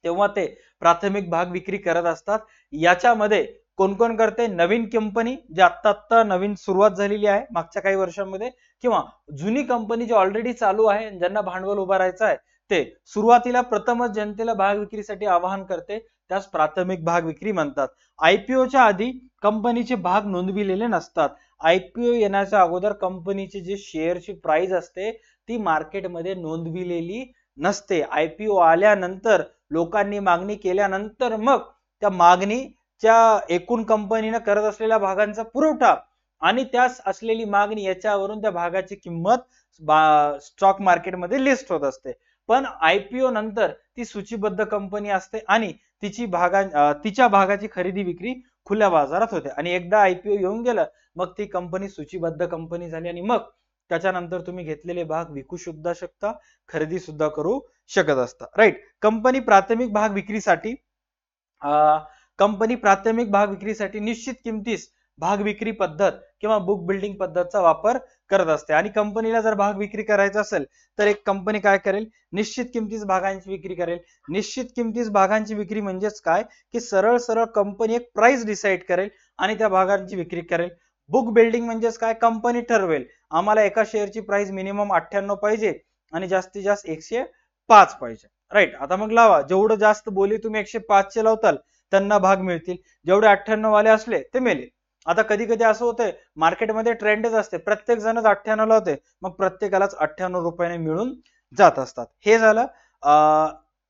तेव्हा ते प्राथमिक भाग विक्री करत असतात. याच्यामध्ये कोण कोण करते? नवीन कंपनी जी आत्ता नवीन सुरुवात झालेली आहे मागच्या काही वर्षांमध्ये, किंवा जुनी कंपनी जी ऑलरेडी चालू आहे ज्यांना भांडवल उभारायचं आहे ते सुरुवातीला प्रथमच जनतेला भाग विक्रीसाठी आवाहन करते, त्यास प्राथमिक भाग विक्री म्हणतात. IPOच्या आधी कंपनीचे भाग नोंदविलेले नसतात. IPO येण्याच्या अगोदर कंपनीची जी शेअरची प्राइस असते ती मार्केटमध्ये नोंदविलेली नसते. IPO आल्यानंतर लोकांनी मागणी केल्यानंतर मग त्या मागणीच्या एकूण कंपनीने करत असलेल्या भागांचा पुरवठा आणि त्यास असलेली मागणी याच्यावरून त्या भागाची किंमत स्टॉक मार्केटमध्ये लिस्ट होत असते. पण IPO नंतर ती सूचीबद्ध कंपनी असते आणि तिच्या भागाची खरेदी विक्री खुल्या बाजारात होते, आणि एकदा IPO येऊन गेलं मग ती कंपनी सूचीबद्ध कंपनी झाली, आणि मग त्याच्यानंतर तुम्ही घेतलेले भाग विकू सुद्धा शकता, खरेदी सुद्धा करू शकत असता. राईट, कंपनी प्राथमिक भाग विक्रीसाठी निश्चित किमतीस भाग विक्री पद्धत किंवा बुक बिल्डिंग पद्धतचा वापर करत असते. आणि कंपनीला जर भाग विक्री करायचा असेल तर एक कंपनी काय करेल? निश्चित किमतीस भागांची विक्री करेल. निश्चित किमतीस भागांची विक्री म्हणजेच काय की सरळ कंपनी एक प्राइस डिसाइड करेल आणि त्या भागांची विक्री करेल. बुक बिल्डिंग म्हणजेच काय? कंपनी ठरवेल आम्हाला एका शेअरची प्राइस मिनिमम 98 पाहिजे आणि जास्तीत जास्त 105 पाहिजे. राईट, आता मग लावा, जेवढं जास्त बोली तुम्ही 105 चे लावताल त्यांना भाग मिळतील, जेवढे 98 वाले असले ते मेले. आता कधी कधी असं होतंय मार्केटमध्ये ट्रेंडच असते, प्रत्येक जणच 98 लावते, मग प्रत्येकालाच 98 रुपयाने मिळून जात असतात. हे झालं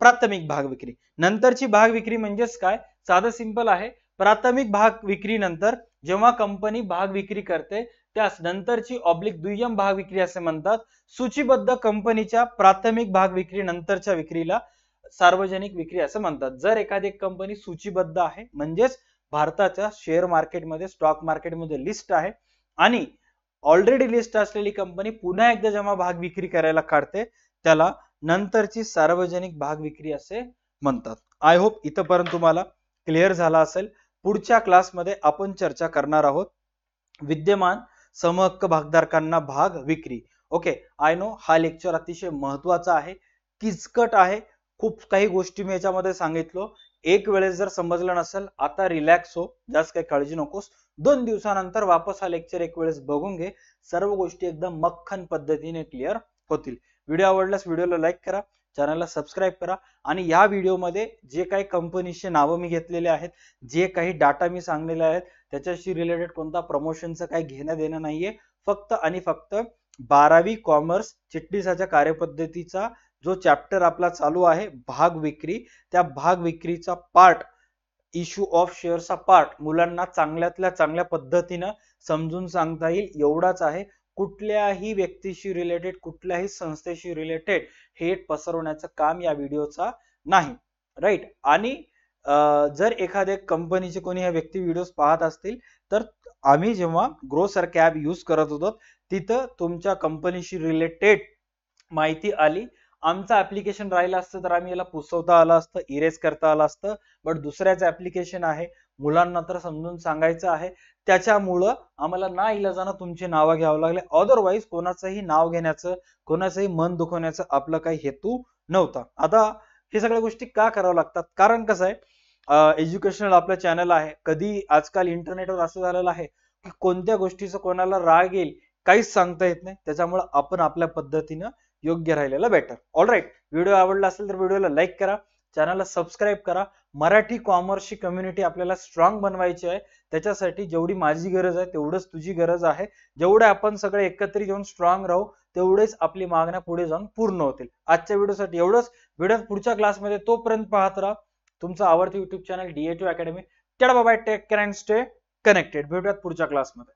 प्राथमिक भाग विक्री. नंतरची भाग विक्री म्हणजेच काय? साधं सिंपल आहे. प्राथमिक भाग विक्री नंतर जेव्हा कंपनी भाग विक्री करते त्यास नंतरची ऑब्लिक दुय्यम भाग विक्री असे म्हणतात. सूचीबद्ध कंपनीच्या प्राथमिक भाग विक्री नंतरच्या विक्रीला सार्वजनिक विक्री असं म्हणतात. जर एखादी कंपनी सूचीबद्ध आहे म्हणजेच भारताच्या शेअर मार्केटमध्ये स्टॉक मार्केटमध्ये लिस्ट आहे आणि ऑलरेडी लिस्ट असलेली कंपनी पुन्हा एकदा जेव्हा भाग विक्री करायला काढते त्याला नंतरची सार्वजनिक भाग विक्री असे म्हणतात. आय होप इथपर्यंत तुम्हाला क्लिअर झाला असेल. पुढच्या क्लासमध्ये आपण चर्चा करणार आहोत विद्यमान समहक्क भागधारकांना भाग विक्री. ओके, आय नो हा लेक्चर अतिशय महत्वाचा आहे, किचकट आहे, खूप काही गोष्टी मी याच्यामध्ये सांगितलो. एक वेळेस जर समजलं नसेल आता रिलॅक्स हो, जास्त काही काळजी नकोस. 2 दिवसानंतर वापस हा लेक्चर एक वेळेस बघून घे, सर्व गोष्टी एकदम मक्खन पद्धतीने क्लिअर होतील. व्हिडिओ आवडल्यास व्हिडिओला लाईक करा, चॅनलला सबस्क्राईब करा आणि या व्हिडिओमध्ये जे काही कंपनीचे नावं मी घेतलेले आहेत, जे काही डाटा मी सांगलेले आहेत त्याच्याशी रिलेटेड कोणता प्रमोशनचं काही घेणं देणं नाहीये. फक्त आणि फक्त 12वी कॉमर्स चिटणीसाच्या कार्यपद्धतीचा जो चॅप्टर आपला चालू आहे भाग विक्री, त्या भाग विक्रीचा पार्ट इश्यू ऑफ शेअरचा पार्ट मुलांना चांगल्यातल्या चांगल्या पद्धतीनं समजून सांगता येईल एवढाच आहे. कुठल्याही व्यक्तीशी रिलेटेड, कुठल्याही संस्थेशी रिलेटेड हेट पसरवण्याचं काम या व्हिडिओचा नाही, राईट. आणि जर एखाद्या कंपनीचे कोणी ह्या व्यक्ती व्हिडिओज पाहत असतील तर आम्ही जेव्हा ग्रो सारखे ऍप यूज करत होतो तिथं तुमच्या कंपनीशी रिलेटेड माहिती आली, आमचं ऍप्लिकेशन राहिलं असतं तर आम्ही याला पुसवता आलं असतं, इरेज करता आलं असतं. बट दुसऱ्याचं ऍप्लिकेशन आहे, मुलांना तर समजून सांगायचं आहे, त्याच्यामुळं आम्हाला ना इलाजानं तुमची नावं घ्यावं लागले. अदरवाईज कोणाचंही नाव घेण्याचं, कोणाचंही मन दुखवण्याचं आपलं काही हेतू नव्हता. आता हे सगळ्या गोष्टी का करावं लागतात? कारण कसं आहे, एज्युकेशनल आपलं चॅनल आहे. कधी आजकाल इंटरनेटवर असं झालेलं आहे की कोणत्या गोष्टीचं कोणाला राग येईल काहीच सांगता येत नाही. त्याच्यामुळे आपण आपल्या पद्धतीनं योग्य राहिलेलं बेटर. ऑलराईट, व्हिडिओ आवडला असेल तर व्हिडिओला लाईक करा, चॅनलला सबस्क्राईब करा. मराठी कॉमर्सची कम्युनिटी आपल्याला स्ट्रॉंग बनवायची आहे. त्याच्यासाठी जेवढी माझी गरज आहे तेवढंच तुझी गरज आहे. जेवढे आपण सगळे एकत्रित येऊन स्ट्रॉंग राहू तेवढेच आपली मागण्या पुढे जाऊन पूर्ण होतील. आजच्या व्हिडिओसाठी एवढंच. व्हिडिओ पुढच्या क्लासमध्ये तोपर्यंत पाहत राहा तुमचं आवडतं युट्यूब चॅनल DA2 अकॅडमी. चला bye, take care and stay connected. भेटूयात पुढच्या क्लासमध्ये.